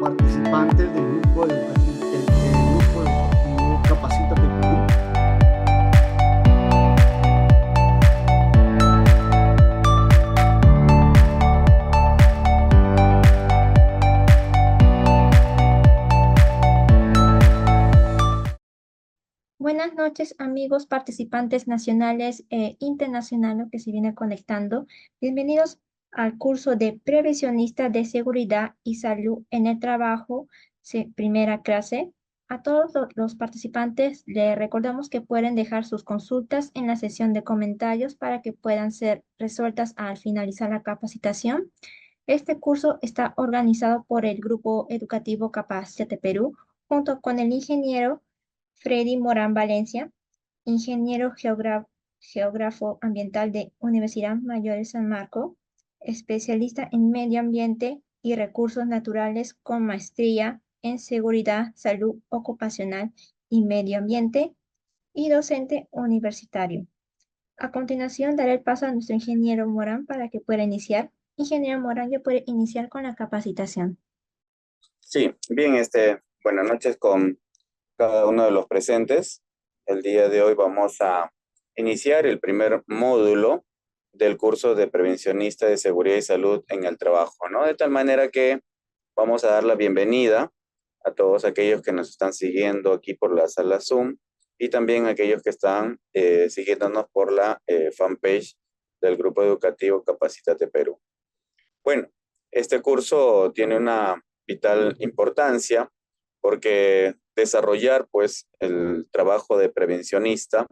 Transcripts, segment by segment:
participantes del grupo educativo Capacítate Perú. Buenas noches, amigos participantes nacionales e internacionales que se vienen conectando. Bienvenidos al curso de Prevencionista de Seguridad y Salud en el Trabajo, primera clase. A todos los participantes les recordamos que pueden dejar sus consultas en la sesión de comentarios para que puedan ser resueltas al finalizar la capacitación. Este curso está organizado por el Grupo Educativo Capacítate Perú, junto con el ingeniero Freddy Morán Valencia, ingeniero geógrafo ambiental de Universidad Mayor de San Marcos, especialista en medio ambiente y recursos naturales con maestría en seguridad, salud ocupacional y medio ambiente, y docente universitario. A continuación, daré el paso a nuestro ingeniero Morán para que pueda iniciar. Ingeniero Morán, ya puede iniciar con la capacitación. Sí, bien, buenas noches con cada uno de los presentes. El día de hoy vamos a iniciar el primer módulo del curso de Prevencionista de Seguridad y Salud en el Trabajo, ¿no? De tal manera que vamos a dar la bienvenida a todos aquellos que nos están siguiendo aquí por la sala Zoom y también a aquellos que están siguiéndonos por la fanpage del Grupo Educativo Capacítate Perú. Bueno, este curso tiene una vital importancia porque desarrollar pues el trabajo de prevencionista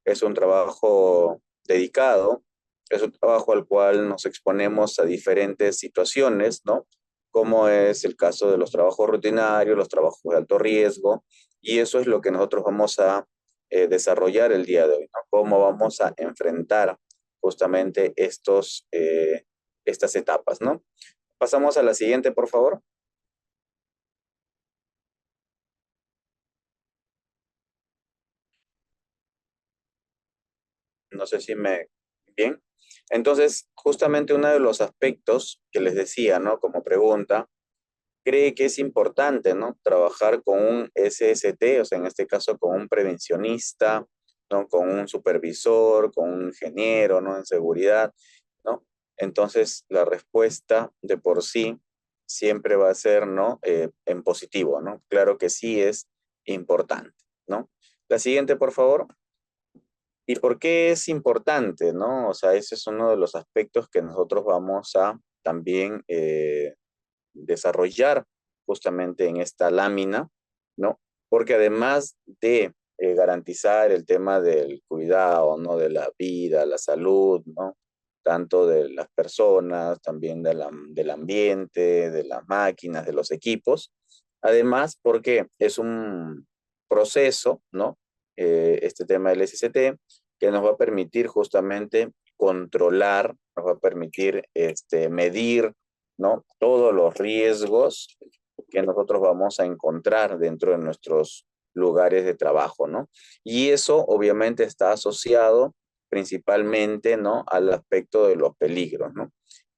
es un trabajo dedicado, es un trabajo al cual nos exponemos a diferentes situaciones, ¿no? Como es el caso de los trabajos rutinarios, los trabajos de alto riesgo, y eso es lo que nosotros vamos a desarrollar el día de hoy, ¿no? Cómo vamos a enfrentar justamente estas etapas, ¿no? Pasamos a la siguiente, por favor. No sé si me... Bien. Entonces, justamente uno de los aspectos que les decía, ¿no? Como pregunta, cree que es importante, ¿no? Trabajar con un SST, o sea, en este caso con un prevencionista, ¿no? Con un supervisor, con un ingeniero, ¿no? En seguridad, ¿no? Entonces, la respuesta de por sí siempre va a ser, ¿no? En positivo, ¿no? Claro que sí es importante, ¿no? La siguiente, por favor. ¿Y por qué es importante, no? O sea, ese es uno de los aspectos que nosotros vamos a también desarrollar justamente en esta lámina, ¿no? Porque además de garantizar el tema del cuidado, ¿no? De la vida, la salud, ¿no? Tanto de las personas, también del ambiente, de las máquinas, de los equipos. Además, porque es un proceso, ¿no? Este tema del SCT, que nos va a permitir justamente controlar, nos va a permitir medir, ¿no? Todos los riesgos que nosotros vamos a encontrar dentro de nuestros lugares de trabajo, ¿no? Y eso obviamente está asociado principalmente, ¿no? Al aspecto de los peligros, ¿no?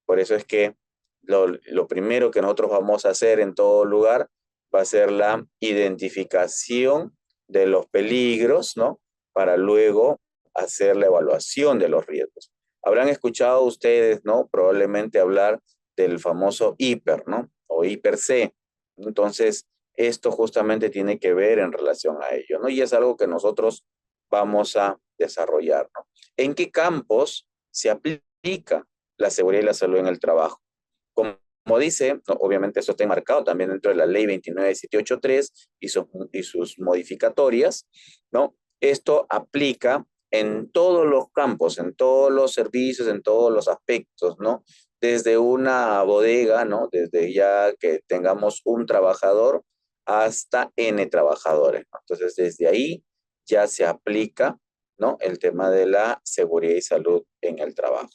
Por eso es que lo primero que nosotros vamos a hacer en todo lugar va a ser la identificación de los peligros, ¿no? Para luego hacer la evaluación de los riesgos. Habrán escuchado ustedes, ¿no? Probablemente hablar del famoso hiper, ¿no? O hiper C. Entonces, esto justamente tiene que ver en relación a ello, ¿no? Y es algo que nosotros vamos a desarrollar, ¿no? ¿En qué campos se aplica la seguridad y la salud en el trabajo? Como dice, ¿no? Obviamente eso está enmarcado también dentro de la ley 29783 y sus modificatorias, ¿no? Esto aplica en todos los campos, en todos los servicios, en todos los aspectos, ¿no? Desde una bodega, ¿no? Desde ya que tengamos un trabajador hasta N trabajadores, ¿no? Entonces, desde ahí ya se aplica, ¿no? El tema de la seguridad y salud en el trabajo.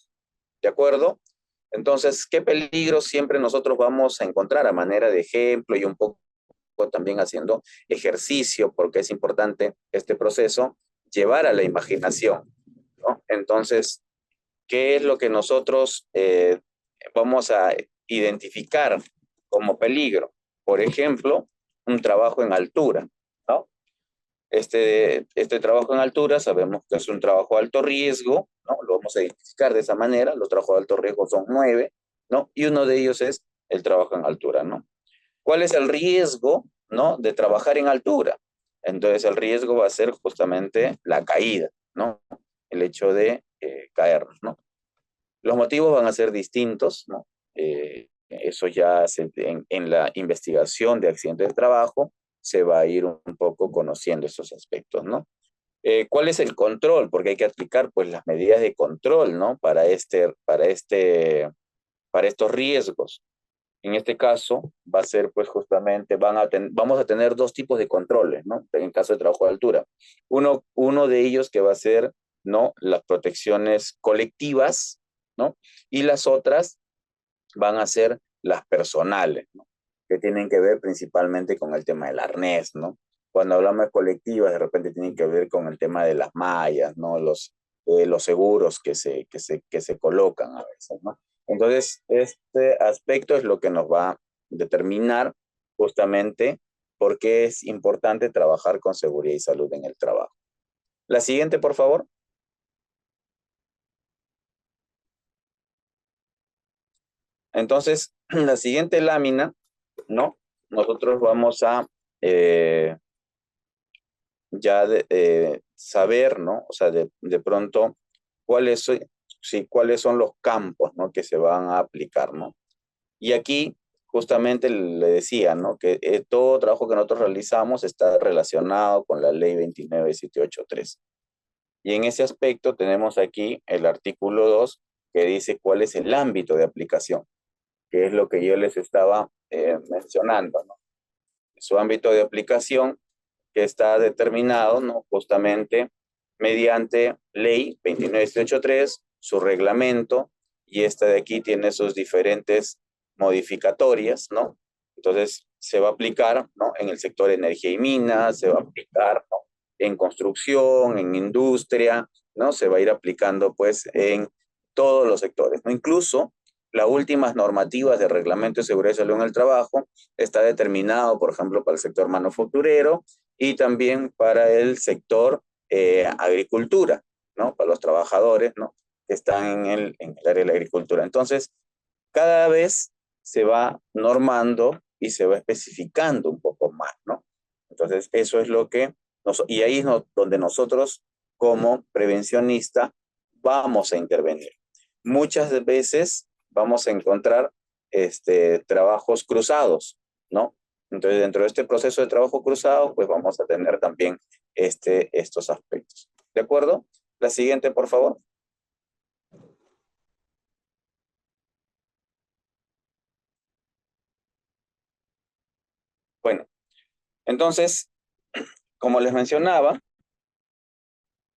¿De acuerdo? Entonces, ¿qué peligros siempre nosotros vamos a encontrar a manera de ejemplo y un poco también haciendo ejercicio, porque es importante este proceso, llevar a la imaginación, ¿no? Entonces, ¿qué es lo que nosotros vamos a identificar como peligro? por ejemplo, un trabajo en altura, ¿no? Este trabajo en altura sabemos que es un trabajo de alto riesgo, ¿no? Lo vamos a identificar de esa manera. Los trabajos de alto riesgo son 9, ¿no? Y uno de ellos es el trabajo en altura, ¿no? ¿Cuál es el riesgo, ¿no? De trabajar en altura? Entonces el riesgo va a ser justamente la caída, ¿no? El hecho de caernos, ¿no? Los motivos van a ser distintos, ¿no? Eso ya en la investigación de accidentes de trabajo se va a ir un poco conociendo esos aspectos, ¿no? ¿Cuál es el control? Porque hay que aplicar pues las medidas de control, ¿no? Para estos riesgos. En este caso va a ser pues justamente, vamos a tener dos tipos de controles, ¿no? En el caso de trabajo de altura. Uno de ellos que va a ser, ¿no? Las protecciones colectivas, ¿no? Y las otras van a ser las personales, ¿no? Que tienen que ver principalmente con el tema del arnés, ¿no? Cuando hablamos de colectivas, de repente tienen que ver con el tema de las mallas, ¿no? Los seguros que se colocan a veces, ¿no? Entonces, este aspecto es lo que nos va a determinar justamente por qué es importante trabajar con seguridad y salud en el trabajo. La siguiente, por favor. Entonces, la siguiente lámina, ¿no? Nosotros vamos a saber, ¿no? O sea, de pronto, cuáles son los campos, ¿no? Que se van a aplicar, ¿no? Y aquí, justamente le decía, ¿no? Que todo trabajo que nosotros realizamos está relacionado con la ley 29783. Y en ese aspecto tenemos aquí el artículo 2 que dice cuál es el ámbito de aplicación, que es lo que yo les estaba mencionando, ¿no? Su ámbito de aplicación que está determinado, ¿no? Justamente mediante ley 29783, su reglamento, y esta de aquí tiene sus diferentes modificatorias, ¿no? Entonces, se va a aplicar, ¿no? En el sector de energía y minas, se va a aplicar, ¿no? En construcción, en industria, ¿no? Se va a ir aplicando, pues, en todos los sectores, ¿no? Incluso las últimas normativas de reglamento de seguridad y salud en el trabajo está determinado, por ejemplo, para el sector manufacturero y también para el sector agricultura, ¿no? Para los trabajadores, ¿no? Que están en el área de la agricultura. Entonces, cada vez se va normando y se va especificando un poco más, ¿no? Entonces, eso es lo que, y ahí es donde nosotros como prevencionista vamos a intervenir. Muchas veces vamos a encontrar trabajos cruzados, ¿no? Entonces, dentro de este proceso de trabajo cruzado, pues vamos a tener también estos aspectos. ¿De acuerdo? La siguiente, por favor. Bueno, entonces, como les mencionaba,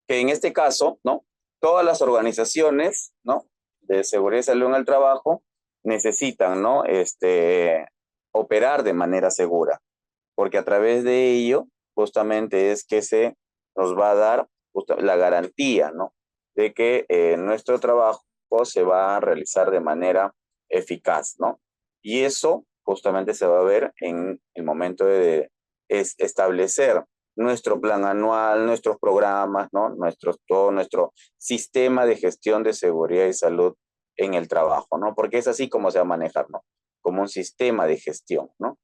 que en este caso, ¿no? Todas las organizaciones, ¿no? De seguridad y salud en el trabajo necesitan, ¿no? Operar de manera segura, porque a través de ello, justamente es que se nos va a dar la garantía, ¿no? De que nuestro trabajo se va a realizar de manera eficaz, ¿no? Y eso justamente se va a ver en el momento de establecer nuestro plan anual, nuestros programas, ¿no? Todo nuestro sistema de gestión de seguridad y salud en el trabajo, ¿no? Porque es así como se va a manejar, ¿no? Como un sistema de gestión, ¿no?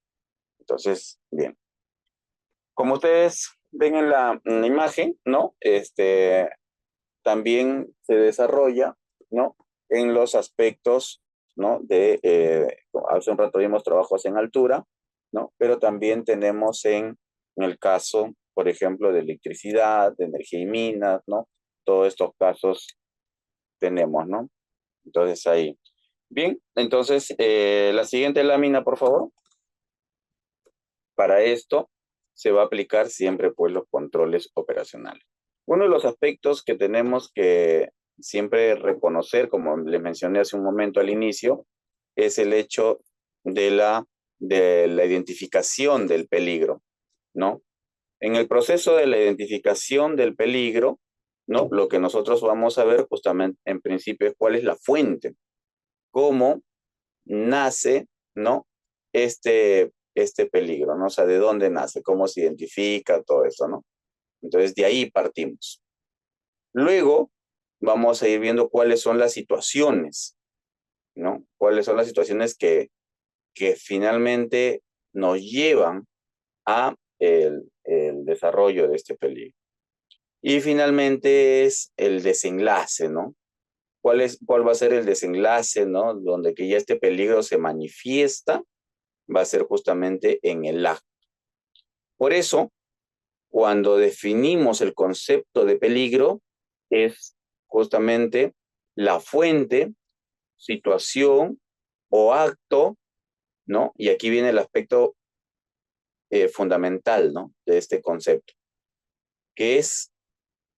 Entonces, bien. Como ustedes ven en la imagen, ¿no? También se desarrolla, ¿no? En los aspectos, ¿no? Hace un rato vimos trabajos en altura, ¿no? Pero también tenemos en el caso, por ejemplo, de electricidad, de energía y minas, ¿no? Todos estos casos tenemos, ¿no? Entonces ahí. Bien, entonces la siguiente lámina, por favor. Para esto se va a aplicar siempre pues los controles operacionales. Uno de los aspectos que tenemos que siempre reconocer, como les mencioné hace un momento al inicio, es el hecho de la identificación del peligro, ¿no? En el proceso de la identificación del peligro, ¿no? Lo que nosotros vamos a ver justamente en principio es cuál es la fuente, cómo nace, ¿no? este peligro, ¿no? O sea, de dónde nace, cómo se identifica, todo eso, ¿no? Entonces, de ahí partimos. Luego, vamos a ir viendo cuáles son las situaciones, ¿no? Cuáles son las situaciones que finalmente nos llevan a el desarrollo de este peligro. Y finalmente es el desenlace, ¿no? ¿Cuál va a ser el desenlace, ¿no? Donde que ya este peligro se manifiesta, va a ser justamente en el acto. Por eso, cuando definimos el concepto de peligro, es justamente la fuente, situación o acto, ¿no? Y aquí viene el aspecto fundamental, ¿no? De este concepto, que es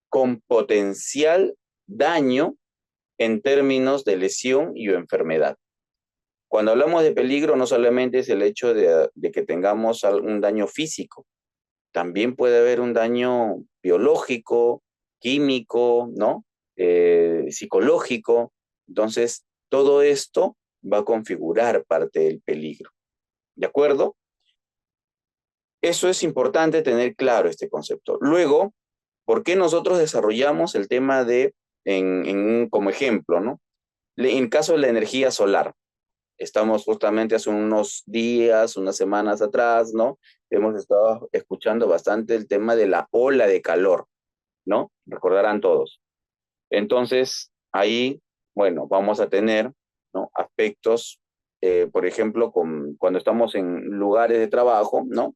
con potencial daño en términos de lesión y o enfermedad. Cuando hablamos de peligro, no solamente es el hecho de que tengamos algún daño físico, también puede haber un daño biológico, químico, ¿no? Psicológico. Entonces, todo esto va a configurar parte del peligro. ¿De acuerdo? Eso es importante tener claro este concepto. Luego, ¿por qué nosotros desarrollamos el tema de, como ejemplo, ¿no? En caso de la energía solar, estamos justamente hace unos días, unas semanas atrás, ¿no? Hemos estado escuchando bastante el tema de la ola de calor, ¿no? Recordarán todos. Entonces, ahí, bueno, vamos a tener, ¿no? Aspectos, por ejemplo, cuando estamos en lugares de trabajo, ¿no?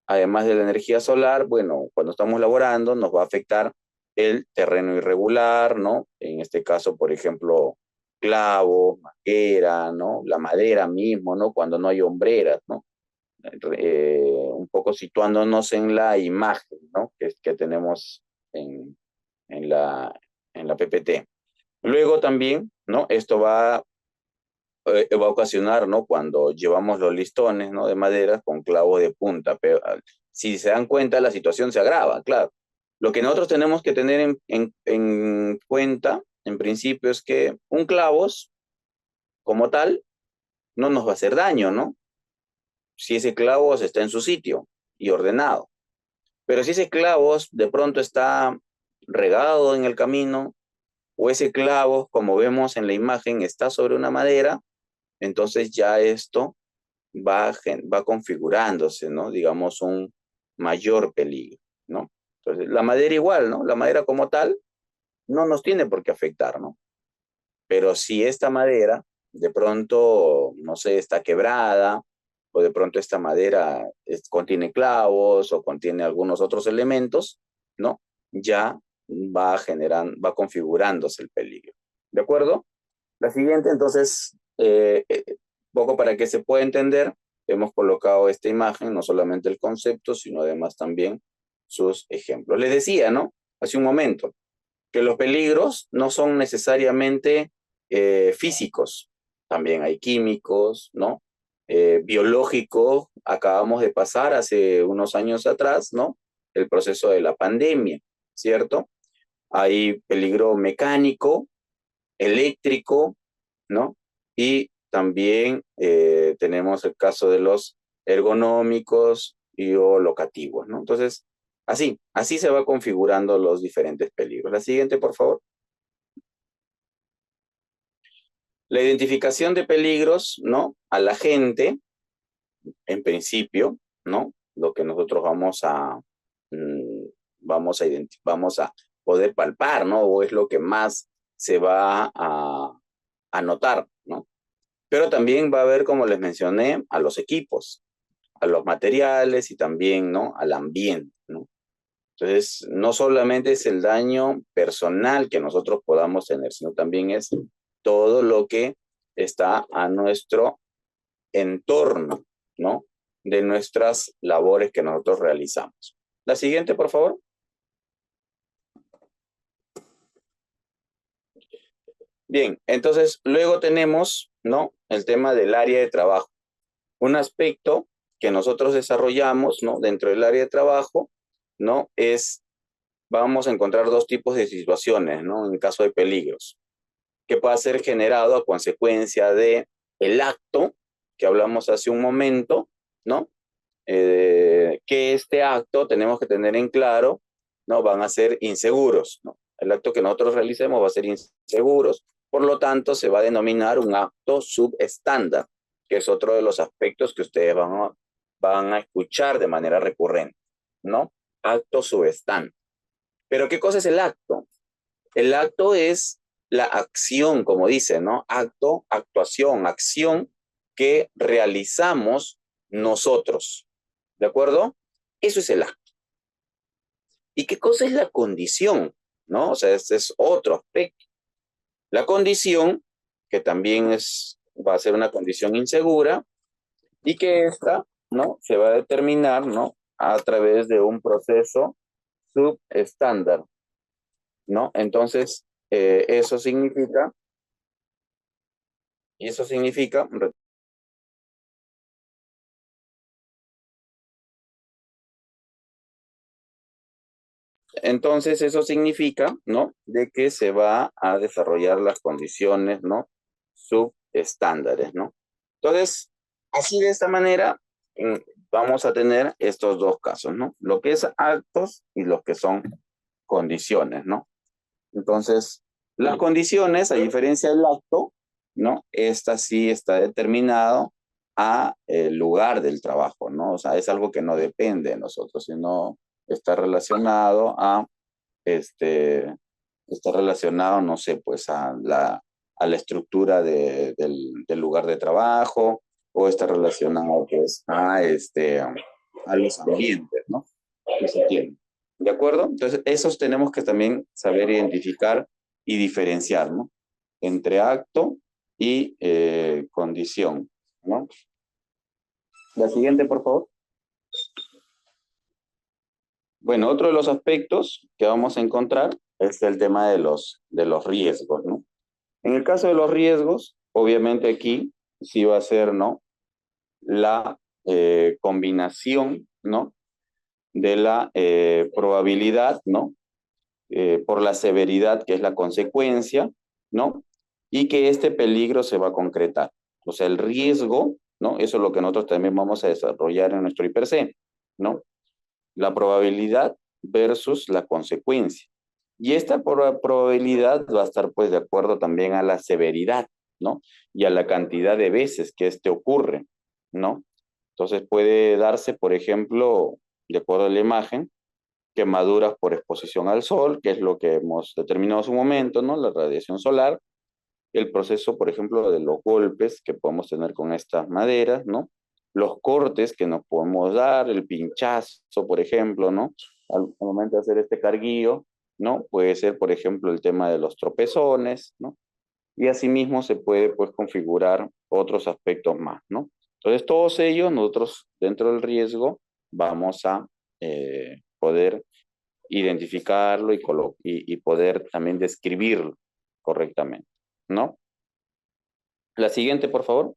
Además de la energía solar, bueno, cuando estamos laborando nos va a afectar el terreno irregular, ¿no? En este caso, por ejemplo, clavos, madera, ¿no? La madera mismo, ¿no? Cuando no hay hombreras, ¿no? Un poco situándonos en la imagen, ¿no? Que tenemos en la, en la PPT. Luego también, ¿no? Esto va a ocasionar, ¿no? Cuando llevamos los listones, ¿no? De madera con clavos de punta. Pero si se dan cuenta, la situación se agrava, claro. Lo que nosotros tenemos que tener en cuenta, en principio, es que un clavos, como tal, no nos va a hacer daño, ¿no? Si ese clavos está en su sitio y ordenado. Pero si ese clavos de pronto está regado en el camino, o ese clavo, como vemos en la imagen, está sobre una madera, entonces ya esto va configurándose, ¿no? Digamos, un mayor peligro, ¿no? Entonces, la madera igual, ¿no? La madera como tal no nos tiene por qué afectar, ¿no? Pero si esta madera de pronto, no sé, está quebrada, o de pronto esta madera contiene clavos o contiene algunos otros elementos, ¿no? Ya va configurándose el peligro. ¿De acuerdo? La siguiente, entonces, poco para que se pueda entender, hemos colocado esta imagen, no solamente el concepto, sino además también sus ejemplos. Les decía, ¿no? Hace un momento, que los peligros no son necesariamente físicos, también hay químicos, ¿no? Biológicos, acabamos de pasar hace unos años atrás, ¿no? El proceso de la pandemia, ¿cierto? Hay peligro mecánico, eléctrico, ¿no? Y también tenemos el caso de los ergonómicos y o locativos, ¿no? Entonces, así se va configurando los diferentes peligros. La siguiente, por favor. La identificación de peligros, ¿no? A la gente, en principio, ¿no? Lo que nosotros mm, vamos a poder palpar, ¿no? O es lo que más se va a notar, ¿no? Pero también va a haber, como les mencioné, a los equipos, a los materiales y también, ¿no? Al ambiente, ¿no? Entonces, no solamente es el daño personal que nosotros podamos tener, sino también es todo lo que está a nuestro entorno, ¿no? De nuestras labores que nosotros realizamos. La siguiente, por favor. Bien, entonces luego tenemos, ¿no? El tema del área de trabajo. Un aspecto que nosotros desarrollamos, ¿no? Dentro del área de trabajo, ¿no? Vamos a encontrar dos tipos de situaciones, ¿no? En caso de peligros, que pueda ser generado a consecuencia de el acto que hablamos hace un momento, ¿no? que este acto tenemos que tener en claro, ¿no? Van a ser inseguros, ¿no? El acto que nosotros realicemos va a ser inseguros, por lo tanto se va a denominar un acto subestándar, que es otro de los aspectos que ustedes van a escuchar de manera recurrente, ¿no? Acto subestándar. Pero ¿qué cosa es el acto? El acto es la acción, como dice, ¿no? Acto, actuación, acción que realizamos nosotros. ¿De acuerdo? Eso es el acto. ¿Y qué cosa es la condición? ¿No? O sea, este es otro aspecto. La condición, que también va a ser una condición insegura, y que esta, ¿no? Se va a determinar, ¿no? A través de un proceso subestándar, ¿no? Entonces, eso significa, entonces eso significa, ¿no? De que se va a desarrollar las condiciones, ¿no? Subestándares, ¿no? Entonces, así de esta manera, mm, vamos a tener estos dos casos, ¿no? Lo que es actos y lo que son condiciones, ¿no? Entonces, las condiciones, a diferencia del acto, ¿no? Esta sí está determinado a el lugar del trabajo, ¿no? O sea, es algo que no depende de nosotros, sino está relacionado está relacionado, no sé, pues a la estructura del lugar de trabajo, o está relacionado, pues, a los ambientes, ¿no? Que se tienen. ¿De acuerdo? Entonces, esos tenemos que también saber identificar y diferenciar, ¿no? Entre acto y condición, ¿no? La siguiente, por favor. Bueno, otro de los aspectos que vamos a encontrar es el tema de los riesgos, ¿no? En el caso de los riesgos, obviamente aquí sí va a ser, ¿no? La combinación, ¿no? De la probabilidad, ¿no? Por la severidad que es la consecuencia, ¿no? Y que este peligro se va a concretar. O sea, el riesgo, ¿no? Eso es lo que nosotros también vamos a desarrollar en nuestro IPC, ¿no? La probabilidad versus la consecuencia. Y esta probabilidad va a estar pues de acuerdo también a la severidad, ¿no? Y a la cantidad de veces que este ocurre, ¿no? Entonces puede darse, por ejemplo, de acuerdo a la imagen, quemaduras por exposición al sol, que es lo que hemos determinado hace un momento, ¿no? La radiación solar, el proceso, por ejemplo, de los golpes que podemos tener con estas maderas, ¿no? Los cortes que nos podemos dar, el pinchazo, por ejemplo, ¿no? Al momento de hacer este carguillo, ¿no? Puede ser, por ejemplo, el tema de los tropezones, ¿no? Y asimismo se puede, pues, configurar otros aspectos más, ¿no? Entonces, todos ellos, nosotros, dentro del riesgo, vamos a poder identificarlo y poder también describirlo correctamente, ¿no? La siguiente, por favor.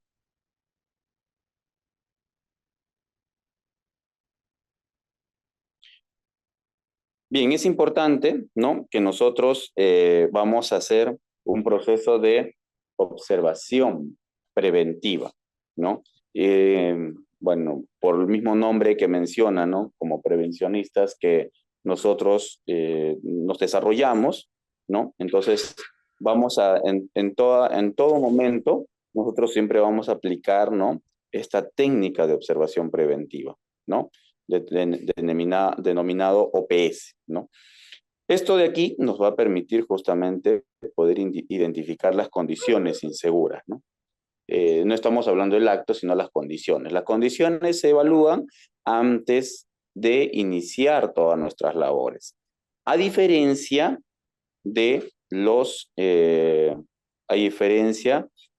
Bien, es importante, ¿no? Que nosotros vamos a hacer un proceso de observación preventiva, ¿no? Eh, bueno, por el mismo nombre que menciona, ¿no? Como prevencionistas que nosotros nos desarrollamos, ¿no? Entonces, en todo momento, nosotros siempre vamos a aplicar, ¿no? Esta técnica de observación preventiva, ¿no? Denominado OPS, ¿no? Esto de aquí nos va a permitir justamente poder identificar las condiciones inseguras, ¿no? No estamos hablando del acto, sino las condiciones. Las condiciones se evalúan antes de iniciar todas nuestras labores. A diferencia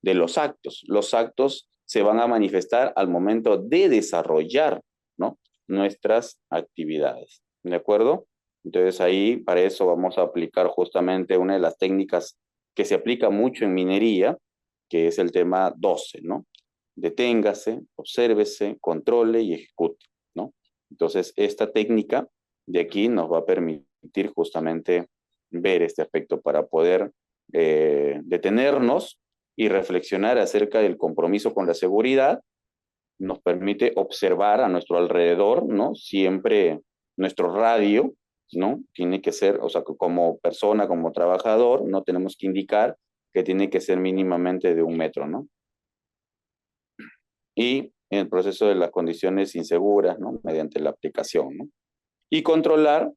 de los actos. Los actos se van a manifestar al momento de desarrollar, ¿no? Nuestras actividades, ¿de acuerdo? Entonces ahí para eso vamos a aplicar justamente una de las técnicas que se aplica mucho en minería, que es el tema 12, ¿no? Deténgase, obsérvese, controle y ejecute, ¿no? Entonces esta técnica de aquí nos va a permitir justamente ver este aspecto para poder detenernos y reflexionar acerca del compromiso con la seguridad nos permite observar a nuestro alrededor, ¿no? Siempre nuestro radio, ¿no? Tiene que ser, o sea, como persona, como trabajador, no tenemos que indicar que tiene que ser mínimamente de 1 metro, ¿no? Y en el proceso de las condiciones inseguras, ¿no? Mediante la aplicación, ¿no? Y controlar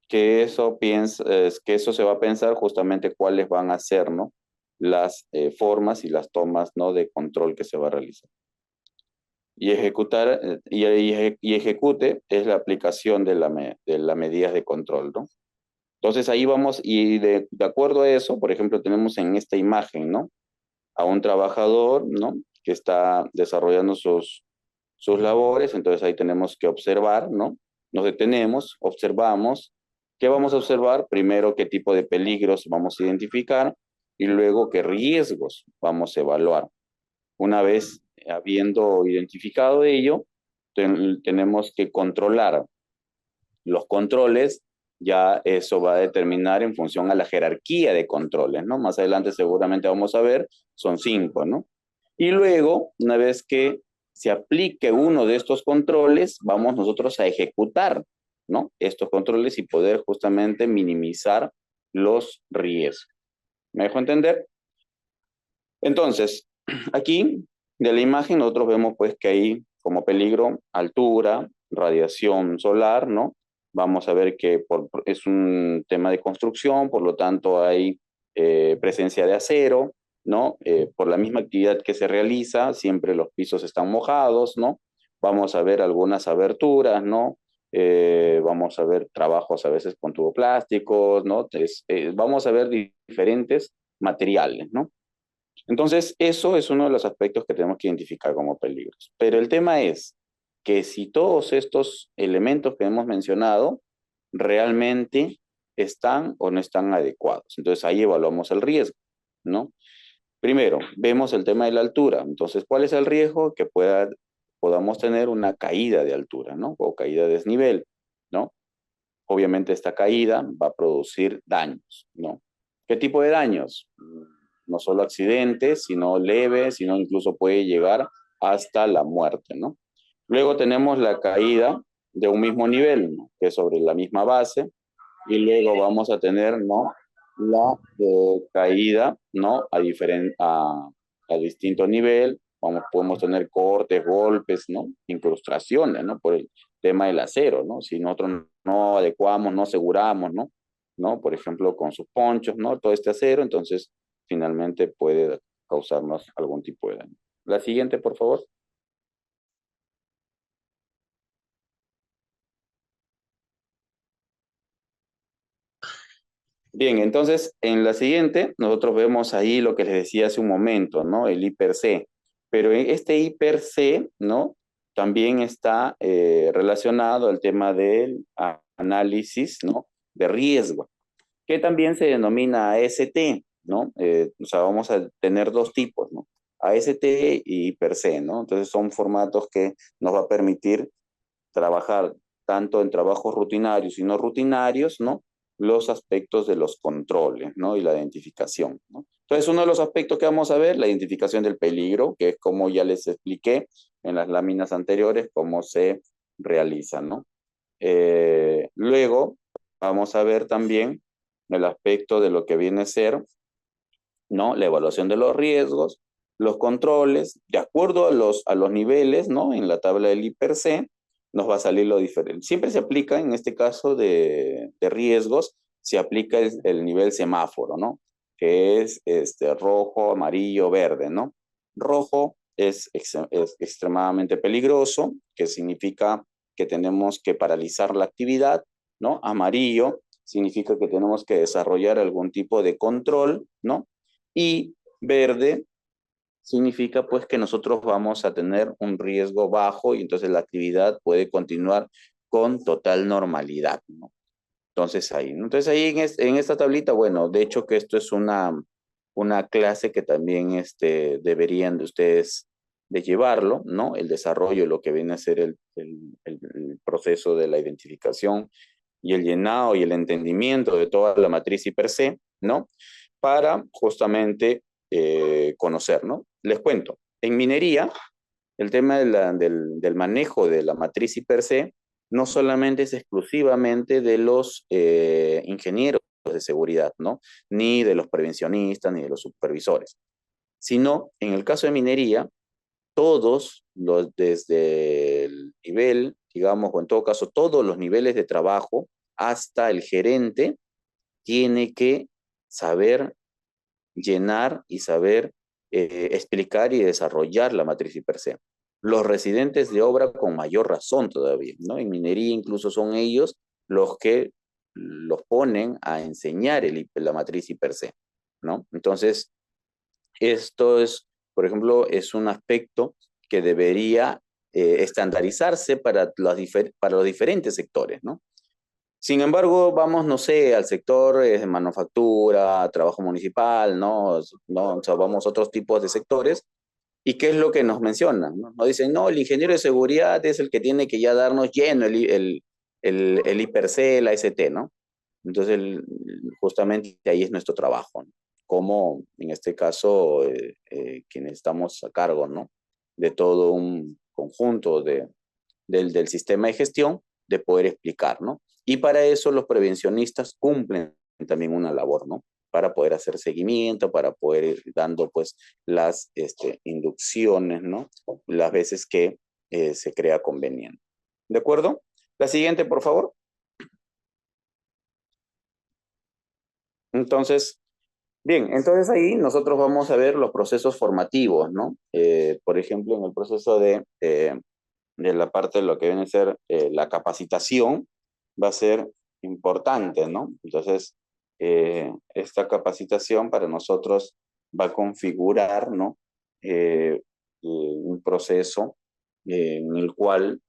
que eso se va a pensar justamente cuáles van a ser, ¿no? Las formas y las tomas, ¿no? De control que se va a realizar. Y ejecutar, y ejecute es la aplicación de las medidas de control, ¿no? Entonces ahí vamos, y de acuerdo a eso, por ejemplo, tenemos en esta imagen, ¿no? A un trabajador, ¿no? Que está desarrollando sus labores, entonces ahí tenemos que observar, ¿no? Nos detenemos, observamos. ¿Qué vamos a observar? Primero, qué tipo de peligros vamos a identificar y luego qué riesgos vamos a evaluar. Una vez habiendo identificado ello, tenemos que controlar. Los controles, ya eso va a determinar en función a la jerarquía de controles, ¿no? Más adelante seguramente vamos a ver, son 5, ¿no? Y luego, una vez que se aplique uno de estos controles, vamos nosotros a ejecutar, ¿no? Estos controles y poder justamente minimizar los riesgos. ¿Me dejo entender? Entonces, aquí de la imagen nosotros vemos pues que hay como peligro altura, radiación solar, ¿no? Vamos a ver que es un tema de construcción, por lo tanto hay presencia de acero, ¿no? Por la misma actividad que se realiza, siempre los pisos están mojados, ¿no? Vamos a ver algunas aberturas, ¿no? Vamos a ver trabajos a veces con tuboplásticos, ¿no? Vamos a ver diferentes materiales, ¿no? Entonces, eso es uno de los aspectos que tenemos que identificar como peligros. Pero el tema es que si todos estos elementos que hemos mencionado realmente están o no están adecuados. Entonces, ahí evaluamos el riesgo, ¿no? Primero, vemos el tema de la altura. Entonces, ¿cuál es el riesgo? Que podamos tener una caída de altura, ¿no? O caída de desnivel, ¿no? Obviamente esta caída va a producir daños, ¿no? ¿Qué tipo de daños? No solo accidentes, sino leves, sino incluso puede llegar hasta la muerte, ¿no? Luego tenemos la caída de un mismo nivel, ¿no? Que es sobre la misma base, y luego vamos a tener, ¿no? La caída, ¿no? A distinto nivel, podemos tener cortes, golpes, ¿no? Incrustaciones, ¿no? Por el tema del acero, ¿no? Si nosotros no adecuamos, no aseguramos, ¿no? ¿No? Por ejemplo, con sus ponchos, ¿no? Todo este acero, entonces finalmente puede causarnos algún tipo de daño. La siguiente, por favor. Bien, entonces en la siguiente nosotros vemos ahí lo que les decía hace un momento, ¿no? El I/C. Pero este I/C, ¿no? También está relacionado al tema del análisis, ¿no? De riesgo, que también se denomina AST, ¿no? O sea, vamos a tener dos tipos, ¿no? AST y I/C, ¿no? Entonces son formatos que nos va a permitir trabajar tanto en trabajos rutinarios y no rutinarios, ¿no? Los aspectos de los controles, ¿no? Y la identificación, ¿no? Entonces, uno de los aspectos que vamos a ver, la identificación del peligro, que es como ya les expliqué en las láminas anteriores, cómo se realiza, ¿no? Luego, vamos a ver también el aspecto de lo que viene a ser, ¿no? La evaluación de los riesgos, los controles, de acuerdo a los niveles, ¿no? En la tabla del I/C, nos va a salir lo diferente. Siempre se aplica, en este caso de riesgos, se aplica el nivel semáforo, ¿no? Que es rojo, amarillo, verde, ¿no? Rojo es extremadamente peligroso, que significa que tenemos que paralizar la actividad, ¿no? Amarillo significa que tenemos que desarrollar algún tipo de control, ¿no? Y verde significa pues que nosotros vamos a tener un riesgo bajo y entonces la actividad puede continuar con total normalidad, ¿no? Entonces ahí, ¿no? Entonces ahí en esta tablita, bueno, de hecho que esto es una clase que también deberían de ustedes de llevarlo, ¿no? El desarrollo, lo que viene a ser el proceso de la identificación y el llenado y el entendimiento de toda la matriz I/C, ¿no? Para justamente conocer, ¿no? Les cuento, en minería el tema del manejo de la matriz per se no solamente es exclusivamente de los ingenieros de seguridad, ¿no? Ni de los prevencionistas, ni de los supervisores, sino en el caso de minería, todos los, desde el nivel, digamos, o en todo caso, todos los niveles de trabajo, hasta el gerente, tiene que saber llenar y saber explicar y desarrollar la matriz per se. Los residentes de obra con mayor razón todavía, ¿no? En minería incluso son ellos los que los ponen a enseñar la matriz per se, ¿no? Entonces, esto es, por ejemplo, es un aspecto que debería estandarizarse para los diferentes sectores, ¿no? Sin embargo, vamos, no sé, al sector de manufactura, trabajo municipal, ¿no? O sea, vamos a otros tipos de sectores. ¿Y qué es lo que nos mencionan? ¿No? Nos dicen, no, el ingeniero de seguridad es el que tiene que ya darnos lleno el IPRC, la ST, ¿no? Entonces, justamente ahí es nuestro trabajo, ¿no? Como en este caso, quienes estamos a cargo, ¿no? De todo un conjunto del sistema de gestión, de poder explicar, ¿no? Y para eso los prevencionistas cumplen también una labor, ¿no? Para poder hacer seguimiento, para poder ir dando, pues, las inducciones, ¿no? Las veces que se crea conveniente. ¿De acuerdo? La siguiente, por favor. Entonces, bien, entonces ahí nosotros vamos a ver los procesos formativos, ¿no? Por ejemplo, en el proceso de la parte de lo que viene a ser la capacitación, va a ser importante, ¿no? Entonces, esta capacitación para nosotros va a configurar, ¿no? Un proceso en el cual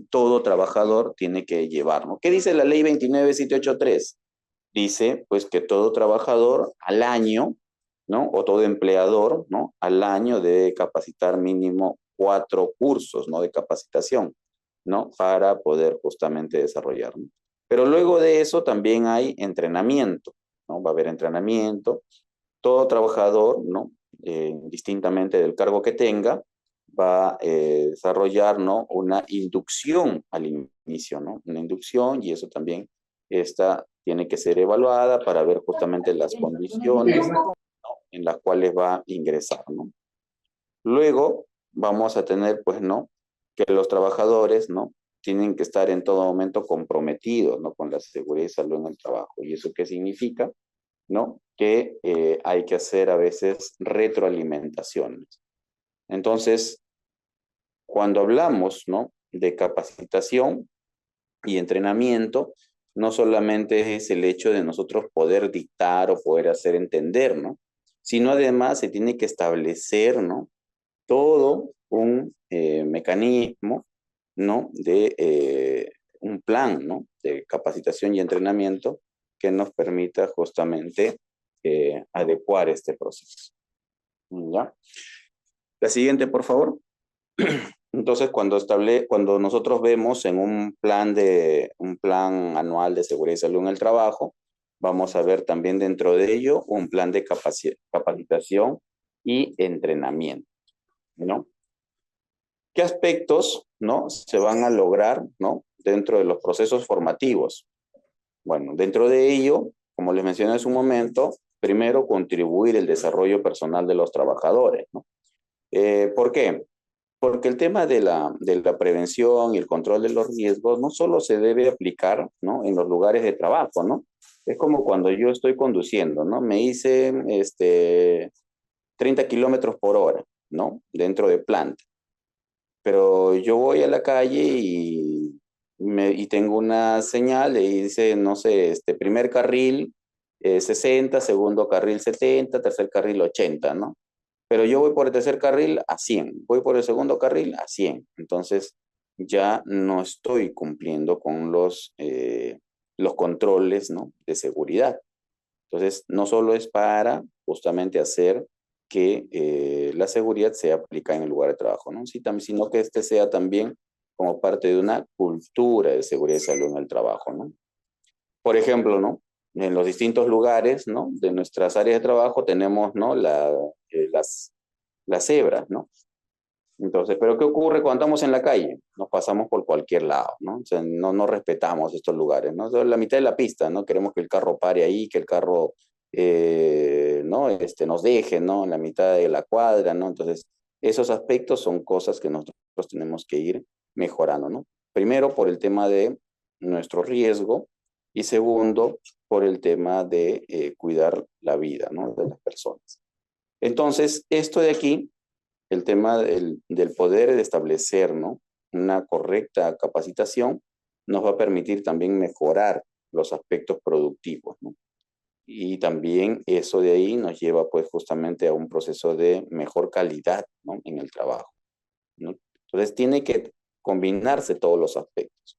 todo trabajador tiene que llevar, ¿no? ¿Qué dice la ley 29783? Dice, pues, que todo trabajador al año, ¿no? O todo empleador, ¿no? Al año debe capacitar mínimo 4 cursos, ¿no? De capacitación, ¿no? Para poder justamente desarrollar, ¿no? Pero luego de eso también hay entrenamiento, ¿no? Va a haber entrenamiento. Todo trabajador, ¿no? Distintamente del cargo que tenga, va a desarrollar, ¿no? Una inducción al inicio, ¿no? Una inducción, y eso también tiene que ser evaluada para ver justamente las condiciones, ¿no? En las cuales va a ingresar, ¿no? Luego vamos a tener, pues, ¿no? Que los trabajadores, ¿no? Tienen que estar en todo momento comprometidos, ¿no? Con la seguridad y salud en el trabajo. ¿Y eso qué significa? ¿No? Que hay que hacer a veces retroalimentaciones. Entonces, cuando hablamos, ¿no? De capacitación y entrenamiento, no solamente es el hecho de nosotros poder dictar o poder hacer entender, ¿no? Sino además se tiene que establecer, ¿no? Todo un mecanismo, ¿no? De un plan, ¿no? De capacitación y entrenamiento que nos permita justamente adecuar este proceso. ¿Ya? La siguiente, por favor. Entonces, cuando nosotros vemos en un plan anual de seguridad y salud en el trabajo, vamos a ver también dentro de ello un plan de capacitación y entrenamiento, ¿no? ¿Qué aspectos, ¿no? Se van a lograr, ¿no? Dentro de los procesos formativos. Bueno, dentro de ello, como les mencioné hace un momento, primero contribuir el desarrollo personal de los trabajadores, ¿no? ¿Por qué? Porque el tema de la prevención y el control de los riesgos no solo se debe aplicar, ¿no? En los lugares de trabajo, ¿no? Es como cuando yo estoy conduciendo, ¿no? Me hice 30 kilómetros por hora, ¿no? Dentro de planta. Pero yo voy a la calle y tengo una señal y dice, no sé, primer carril 60, segundo carril 70, tercer carril 80, ¿no? Pero yo voy por el tercer carril a 100, voy por el segundo carril a 100. Entonces ya no estoy cumpliendo con los controles, ¿no? De seguridad. Entonces no solo es para justamente hacer que la seguridad sea aplicada en el lugar de trabajo, ¿no? Sí, sino que sea también como parte de una cultura de seguridad y salud en el trabajo, ¿no? Por ejemplo, ¿no? En los distintos lugares, ¿no? De nuestras áreas de trabajo tenemos, ¿no? Las cebras, ¿no? Entonces, pero ¿qué ocurre cuando estamos en la calle? Nos pasamos por cualquier lado, ¿no? O sea, no respetamos estos lugares, ¿no? O sea, la mitad de la pista, ¿no? Queremos que el carro pare ahí, que el carro, ¿no? Nos deje, ¿no? En la mitad de la cuadra, ¿no? Entonces, esos aspectos son cosas que nosotros tenemos que ir mejorando, ¿no? Primero, por el tema de nuestro riesgo y segundo, por el tema de cuidar la vida, ¿no? De las personas. Entonces, esto de aquí el tema del poder de establecer, ¿no? Una correcta capacitación nos va a permitir también mejorar los aspectos productivos, ¿no? Y también eso de ahí nos lleva pues justamente a un proceso de mejor calidad, ¿no? En el trabajo, ¿no? Entonces tiene que combinarse todos los aspectos.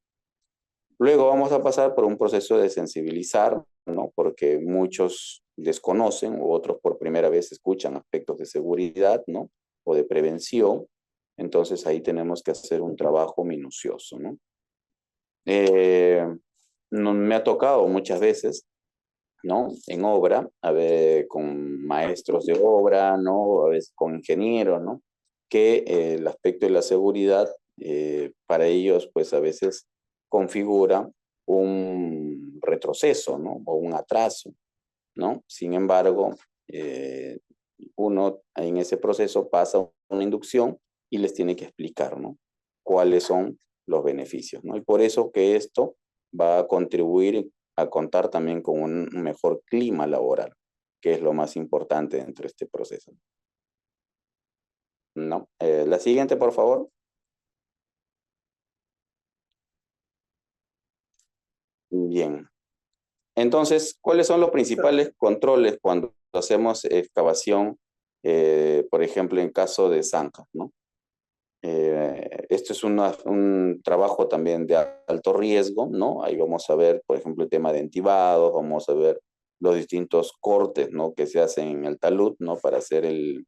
Luego vamos a pasar por un proceso de sensibilizar, ¿no? Porque muchos desconocen u otros por primera vez escuchan aspectos de seguridad, ¿no? O de prevención. Entonces ahí tenemos que hacer un trabajo minucioso, ¿no? Me ha tocado muchas veces, ¿no? En obra, a ver, con maestros de obra, ¿no? A veces con ingenieros, ¿no? Que el aspecto de la seguridad, para ellos, pues a veces configura un retroceso, ¿no? O un atraso, ¿no? Sin embargo, uno en ese proceso pasa una inducción y les tiene que explicar, ¿no? Cuáles son los beneficios, ¿no? Y por eso que esto va a contribuir a contar también con un mejor clima laboral, que es lo más importante dentro de este proceso. ¿No? La siguiente, por favor. Bien. Entonces, ¿cuáles son los principales controles cuando hacemos excavación, por ejemplo, en caso de zanjas, ¿no? Esto es un trabajo también de alto riesgo, ¿no? Ahí vamos a ver, por ejemplo, el tema de entibados, vamos a ver los distintos cortes, ¿no? Que se hacen en el talud, ¿no? Para hacer el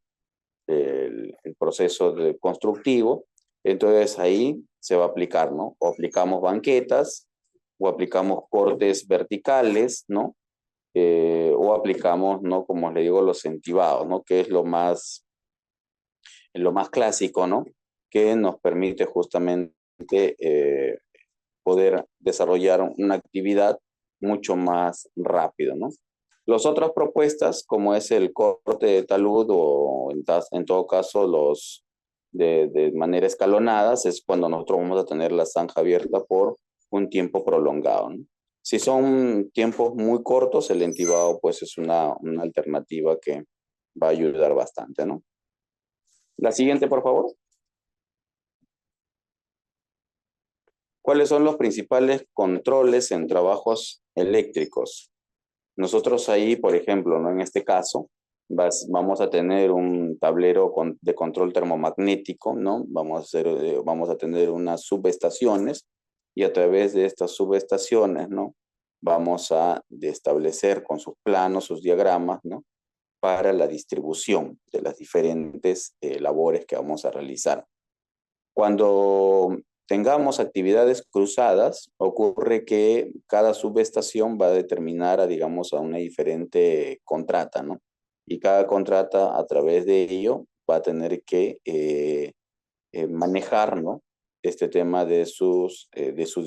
proceso constructivo. Entonces ahí se va a aplicar, ¿no? O aplicamos banquetas, o aplicamos cortes verticales, ¿no? O aplicamos, ¿no? Como le digo, los entibados, ¿no? Que es lo más clásico, ¿no? Que nos permite justamente poder desarrollar una actividad mucho más rápido, ¿no? Las otras propuestas, como es el corte de talud o en todo caso los de manera escalonada, es cuando nosotros vamos a tener la zanja abierta por un tiempo prolongado, ¿no? Si son tiempos muy cortos, el entibado pues es una alternativa que va a ayudar bastante, ¿no? La siguiente, por favor. ¿Cuáles son los principales controles en trabajos eléctricos? Nosotros ahí, por ejemplo, ¿no? En este caso, vamos a tener un tablero de control termomagnético, ¿no? Vamos a tener unas subestaciones y a través de estas subestaciones, ¿no? Vamos a establecer con sus planos, sus diagramas, ¿no? Para la distribución de las diferentes labores que vamos a realizar. Cuando tengamos actividades cruzadas, ocurre que cada subestación va a determinar, digamos, a una diferente contrata, ¿no? Y cada contrata, a través de ello, va a tener que manejar, ¿no? Este tema de su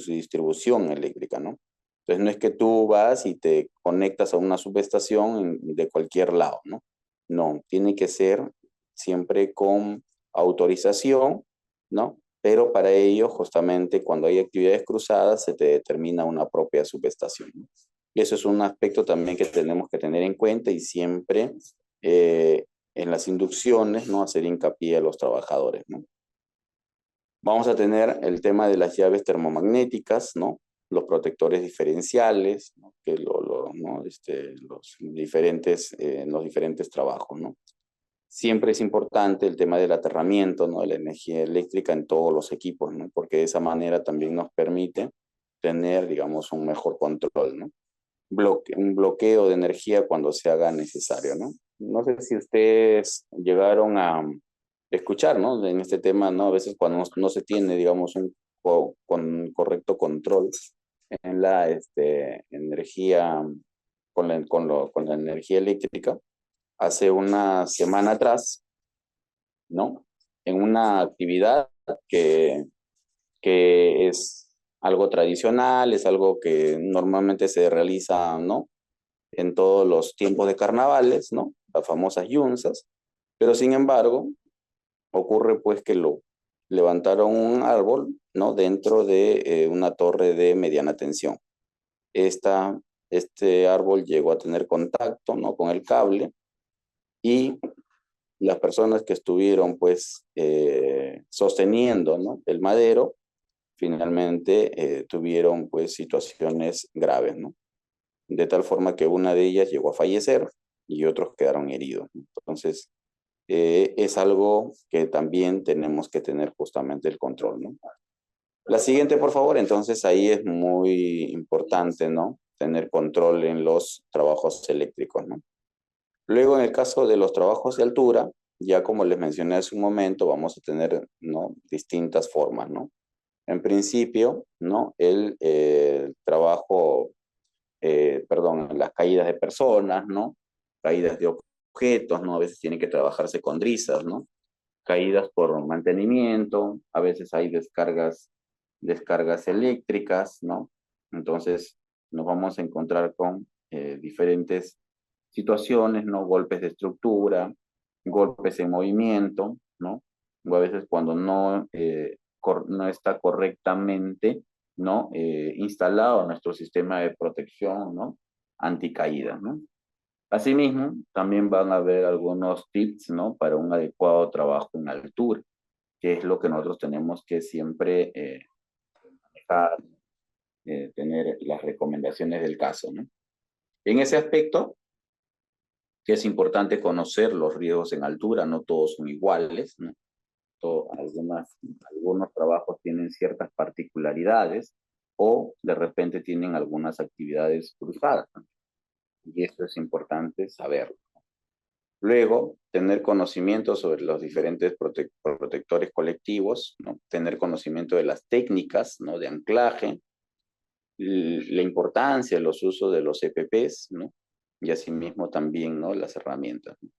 distribución eléctrica, ¿no? Entonces, no es que tú vas y te conectas a una subestación de cualquier lado, ¿no? No, tiene que ser siempre con autorización, ¿no? Pero para ello, justamente, cuando hay actividades cruzadas, se te determina una propia subestación, ¿no? Y eso es un aspecto también que tenemos que tener en cuenta y siempre en las inducciones, ¿no? Hacer hincapié a los trabajadores, ¿no? Vamos a tener el tema de las llaves termomagnéticas, ¿no? Los protectores diferenciales, ¿no? Que ¿no? Los diferentes trabajos, ¿no? Siempre es importante el tema del aterramiento, ¿no? De la energía eléctrica en todos los equipos, ¿no? Porque de esa manera también nos permite tener, digamos, un mejor control, ¿no? Un bloqueo de energía cuando se haga necesario, ¿no? No sé si ustedes llegaron a escuchar, ¿no? En este tema, ¿no? A veces cuando no se tiene, digamos, con correcto control en la energía, con la energía eléctrica, hace una semana atrás, ¿no? en una actividad que es algo tradicional, es algo que normalmente se realiza, ¿no?, en todos los tiempos de carnavales, ¿no?, las famosas yunzas, pero sin embargo, ocurre pues que lo levantaron un árbol, ¿no?, dentro de una torre de mediana tensión. Este árbol llegó a tener contacto, ¿no?, con el cable, y las personas que estuvieron pues sosteniendo, ¿no?, el madero, finalmente tuvieron pues situaciones graves, ¿no?, de tal forma que una de ellas llegó a fallecer y otros quedaron heridos, ¿no? Entonces, es algo que también tenemos que tener justamente el control, ¿no? La siguiente, por favor. Entonces, ahí es muy importante, ¿no?, tener control en los trabajos eléctricos, ¿no? Luego, en el caso de los trabajos de altura, ya como les mencioné hace un momento, vamos a tener, ¿no?, distintas formas, ¿no? En principio, ¿no?, el trabajo, las caídas de personas, ¿no?, caídas de objetos, ¿no? A veces tienen que trabajarse con drisas, ¿no? Caídas por mantenimiento, a veces hay descargas eléctricas, ¿no? Entonces, nos vamos a encontrar con diferentes situaciones, ¿no? Golpes de estructura, golpes en movimiento, ¿no? O a veces cuando no está correctamente, ¿no?, instalado nuestro sistema de protección, ¿no?, anticaída, ¿no? Asimismo, también van a haber algunos tips, ¿no?, para un adecuado trabajo en altura, que es lo que nosotros tenemos que siempre manejar, tener las recomendaciones del caso, ¿no? En ese aspecto, que es importante conocer los riesgos en altura, no todos son iguales, ¿no? Algunos trabajos tienen ciertas particularidades o de repente tienen algunas actividades cruzadas, ¿no? Y esto es importante saberlo. Luego, tener conocimiento sobre los diferentes protectores colectivos, ¿no? Tener conocimiento de las técnicas, ¿no?, de anclaje, la importancia de los usos de los EPPs, ¿no?, y asimismo también, ¿no?, las herramientas, ¿no?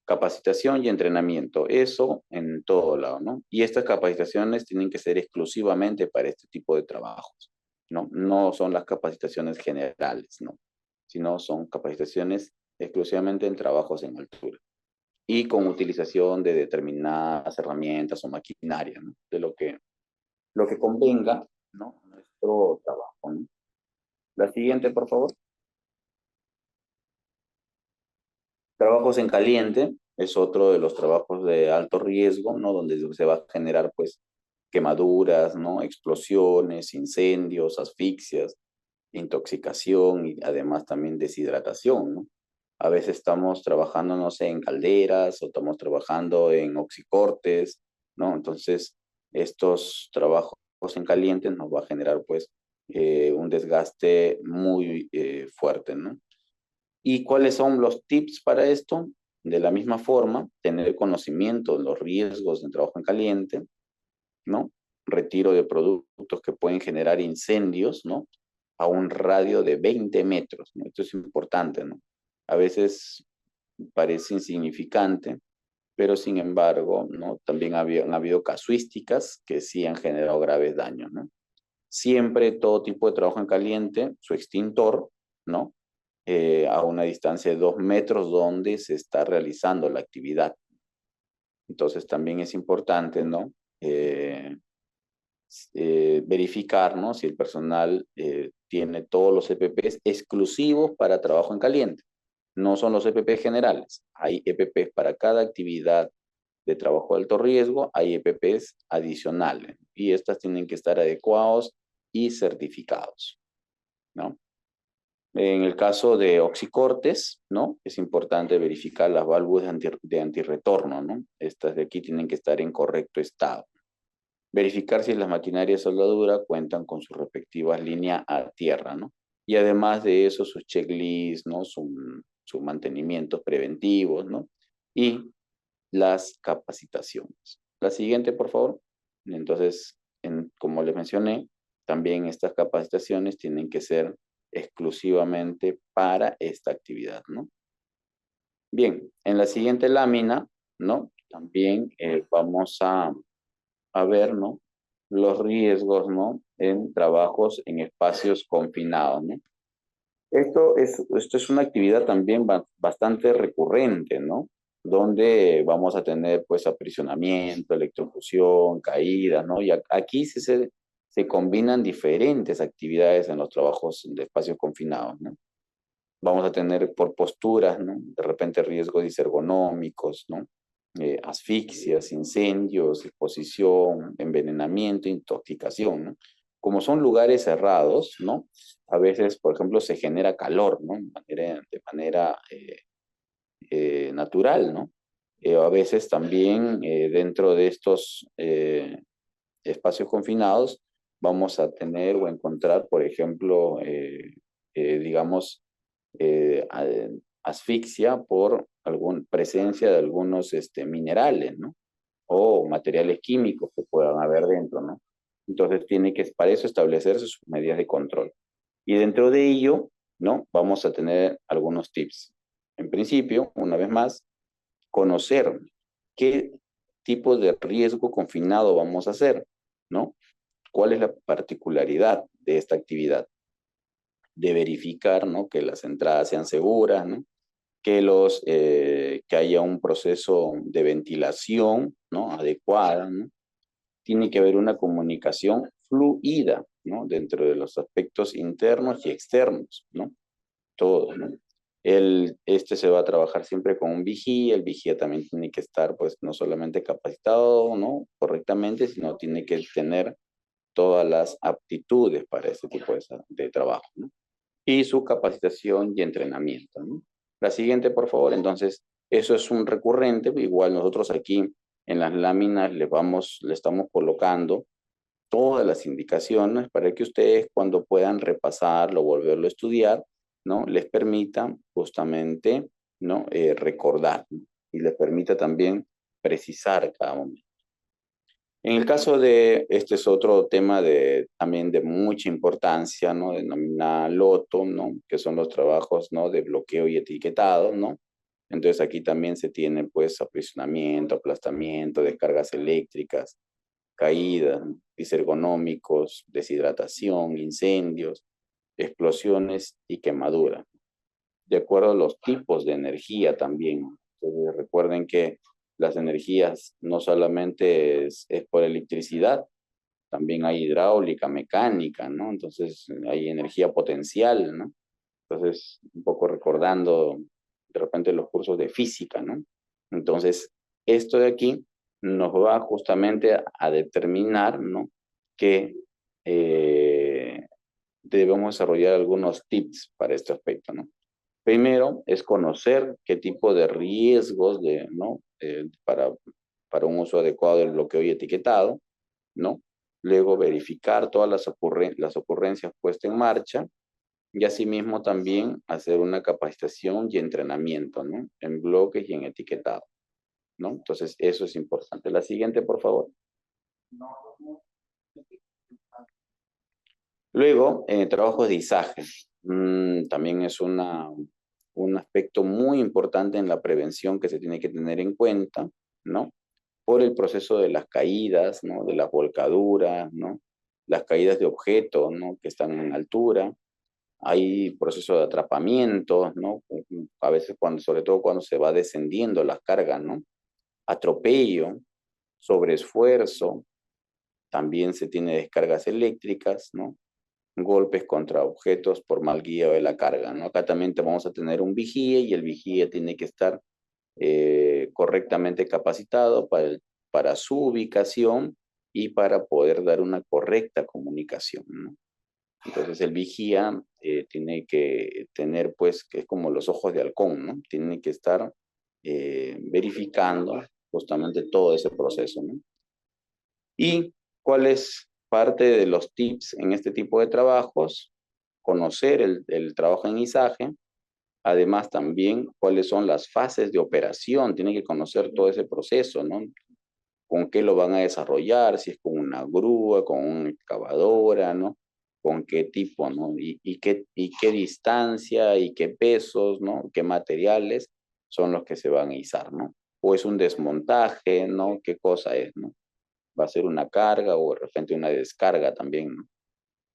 Capacitación y entrenamiento, eso en todo lado, ¿no? Y estas capacitaciones tienen que ser exclusivamente para este tipo de trabajos, ¿no? No son las capacitaciones generales, ¿no?, sino son capacitaciones exclusivamente en trabajos en altura y con utilización de determinadas herramientas o maquinaria, ¿no?, de lo que convenga, ¿no?, nuestro trabajo, ¿no? La siguiente, por favor. Trabajos en caliente es otro de los trabajos de alto riesgo, ¿no?, donde se va a generar, pues, quemaduras, ¿no?, explosiones, incendios, asfixias, intoxicación y además también deshidratación, ¿no? A veces estamos trabajando, no sé, en calderas o estamos trabajando en oxicortes, ¿no? Entonces, estos trabajos en caliente nos va a generar, pues, un desgaste muy fuerte, ¿no? ¿Y cuáles son los tips para esto? De la misma forma, tener conocimiento de los riesgos del trabajo en caliente, ¿no? Retiro de productos que pueden generar incendios, ¿no?, a un radio de 20 metros, ¿no? Esto es importante, ¿no? A veces parece insignificante, pero sin embargo, ¿no?, también han habido casuísticas que sí han generado graves daños, ¿no? Siempre todo tipo de trabajo en caliente, su extintor, ¿no?, a una distancia de 2 metros donde se está realizando la actividad. Entonces también es importante, ¿no?, verificar, ¿no?, si el personal tiene todos los EPPs exclusivos para trabajo en caliente. No son los EPPs generales. Hay EPPs para cada actividad de trabajo de alto riesgo, hay EPPs adicionales y estas tienen que estar adecuados y certificados, ¿no? En el caso de oxicortes, ¿no?, es importante verificar las válvulas de antirretorno, ¿no? Estas de aquí tienen que estar en correcto estado. Verificar si las maquinarias de soldadura cuentan con sus respectivas líneas a tierra, ¿no? Y además de eso, sus checklists, ¿no?, sus mantenimientos preventivos, ¿no? Y las capacitaciones. La siguiente, por favor. Entonces, como les mencioné, también estas capacitaciones tienen que ser exclusivamente para esta actividad, ¿no? Bien, en la siguiente lámina ¿no? También vamos a ver, ¿no? Los riesgos, ¿no? En trabajos en espacios confinados, ¿no? Esto es una actividad también bastante recurrente, ¿no? Donde vamos a tener, pues, aprisionamiento, electrocución, caídas, ¿no? Y aquí se combinan diferentes actividades en los trabajos de espacios confinados, ¿no? Vamos a tener por posturas, ¿no? De repente riesgos disergonómicos, ¿no? Asfixias, incendios, exposición, envenenamiento, intoxicación, ¿no? Como son lugares cerrados, ¿no? A veces, por ejemplo, se genera calor, ¿no? De manera natural, ¿no? A veces también dentro de estos espacios confinados vamos a tener o encontrar, por ejemplo, digamos, asfixia por presencia de algunos minerales, ¿no? O materiales químicos que puedan haber dentro, ¿no? Entonces tiene que, para eso, establecerse sus medidas de control. Y dentro de ello, ¿no? Vamos a tener algunos tips. En principio, una vez más, conocer qué tipo de riesgo confinado vamos a hacer, ¿no? ¿Cuál es la particularidad de esta actividad? De verificar, ¿no? Que las entradas sean seguras, ¿no? Que haya un proceso de ventilación, ¿no? Adecuada, ¿no? Tiene que haber una comunicación fluida, ¿no? Dentro de los aspectos internos y externos, ¿no? Todo, ¿no? Se va a trabajar siempre con un vigía. El vigía también tiene que estar, pues, no solamente capacitado, ¿no? Correctamente, sino tiene que tener todas las aptitudes para este tipo de trabajo, ¿no? Y su capacitación y entrenamiento, ¿no? La siguiente, por favor. Entonces, eso es un recurrente. Igual nosotros aquí en las láminas le estamos colocando todas las indicaciones para que ustedes, cuando puedan repasarlo, volverlo a estudiar, ¿no? Les permita justamente, ¿no? Recordar, ¿no? Y les permita también precisar cada momento. En el caso este es otro tema también de mucha importancia, ¿no? Denomina LOTO, ¿no? Que son los trabajos, ¿no? De bloqueo y etiquetado, ¿no? Entonces aquí también se tiene, pues, aprisionamiento, aplastamiento, descargas eléctricas, caídas, disergonómicos, deshidratación, incendios, explosiones y quemaduras. De acuerdo a los tipos de energía también. Entonces, recuerden que las energías no solamente es por electricidad, también hay hidráulica, mecánica, ¿no? Entonces hay energía potencial, ¿no? Entonces, un poco recordando de repente los cursos de física, ¿no? Entonces, esto de aquí nos va justamente a determinar, ¿no? Que debemos desarrollar algunos tips para este aspecto, ¿no? Primero es conocer qué tipo de riesgos ¿no? Para un uso adecuado del bloqueo y etiquetado, ¿no? Luego verificar todas las ocurrencias puestas en marcha y asimismo también hacer una capacitación y entrenamiento, ¿no? En bloques y en etiquetado, ¿no? Entonces eso es importante. La siguiente, por favor. Luego, trabajos de izaje. También es un aspecto muy importante en la prevención que se tiene que tener en cuenta, ¿no? Por el proceso de las caídas, ¿no? De las volcaduras, ¿no? Las caídas de objetos, ¿no? Que están en altura. Hay proceso de atrapamiento, ¿no? A veces, sobre todo cuando se va descendiendo las cargas, ¿no? Atropello, sobreesfuerzo. También se tiene descargas eléctricas, ¿no? Golpes contra objetos por mal guía de la carga, ¿no? Acá también vamos a tener un vigía y el vigía tiene que estar correctamente capacitado para su ubicación y para poder dar una correcta comunicación, ¿no? Entonces el vigía tiene que tener, pues, que es como los ojos de halcón, ¿no? Tiene que estar verificando justamente todo ese proceso, ¿no? ¿Y cuál es parte de los tips en este tipo de trabajos? Conocer el trabajo en izaje. Además, también cuáles son las fases de operación. Tienen que conocer todo ese proceso, ¿no? Con qué lo van a desarrollar, si es con una grúa, con una excavadora, ¿no? Con qué tipo, ¿no? Y qué distancia y qué pesos, ¿no? Qué materiales son los que se van a izar, ¿no? ¿O es un desmontaje, no? ¿Qué cosa es, no? ¿Va a ser una carga o de repente una descarga también, no?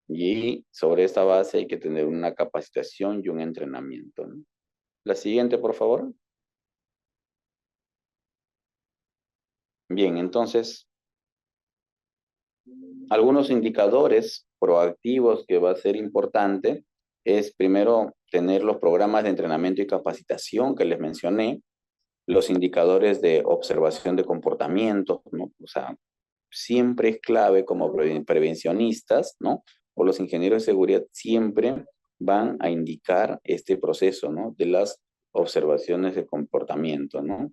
Y sobre esta base hay que tener una capacitación y un entrenamiento, ¿no? La siguiente, por favor. Bien, entonces, algunos indicadores proactivos que va a ser importante es primero tener los programas de entrenamiento y capacitación que les mencioné, los indicadores de observación de comportamientos, ¿no? O sea, siempre es clave como prevencionistas, ¿no? O los ingenieros de seguridad siempre van a indicar este proceso, ¿no? De las observaciones de comportamiento, ¿no?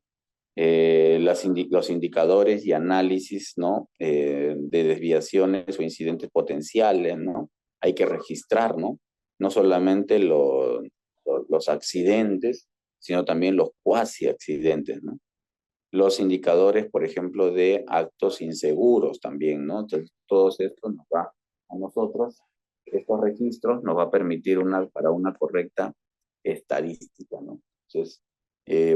Los indicadores y análisis, ¿no? De desviaciones o incidentes potenciales, ¿no? Hay que registrar, ¿no? No solamente los accidentes, sino también los cuasi accidentes, ¿no? Los indicadores, por ejemplo, de actos inseguros también, ¿no? Entonces, todo esto nos va a nosotros, estos registros nos va a permitir para una correcta estadística, ¿no? Entonces,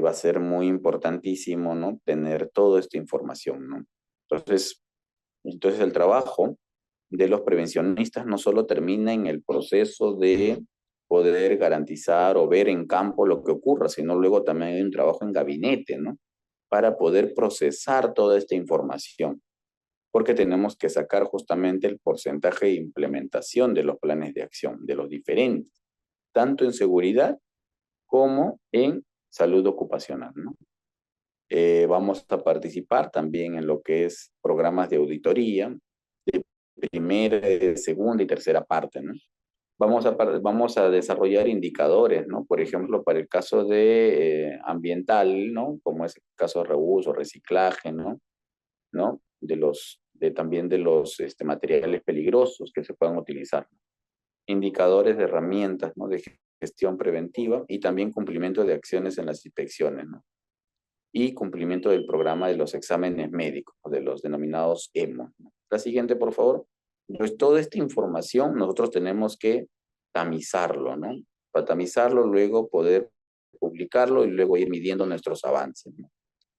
va a ser muy importantísimo, ¿no? Tener toda esta información, ¿no? Entonces el trabajo de los prevencionistas no solo termina en el proceso de poder garantizar o ver en campo lo que ocurra, sino luego también hay un trabajo en gabinete, ¿no? Para poder procesar toda esta información, porque tenemos que sacar justamente el porcentaje de implementación de los planes de acción, de los diferentes, tanto en seguridad como en salud ocupacional, ¿no? Vamos a participar también en lo que es programas de auditoría, de primera, de segunda y tercera parte, ¿no? Vamos a desarrollar indicadores, ¿no? Por ejemplo, para el caso de ambiental, ¿no? Como es el caso de reuso, reciclaje, ¿no? ¿No? También de los materiales peligrosos que se puedan utilizar. Indicadores de herramientas, ¿no? De gestión preventiva y también cumplimiento de acciones en las inspecciones, ¿no? Y cumplimiento del programa de los exámenes médicos, de los denominados EMO, ¿no? La siguiente, por favor. Pues toda esta información nosotros tenemos que tamizarlo, ¿no? Para tamizarlo, luego poder publicarlo y luego ir midiendo nuestros avances, ¿no?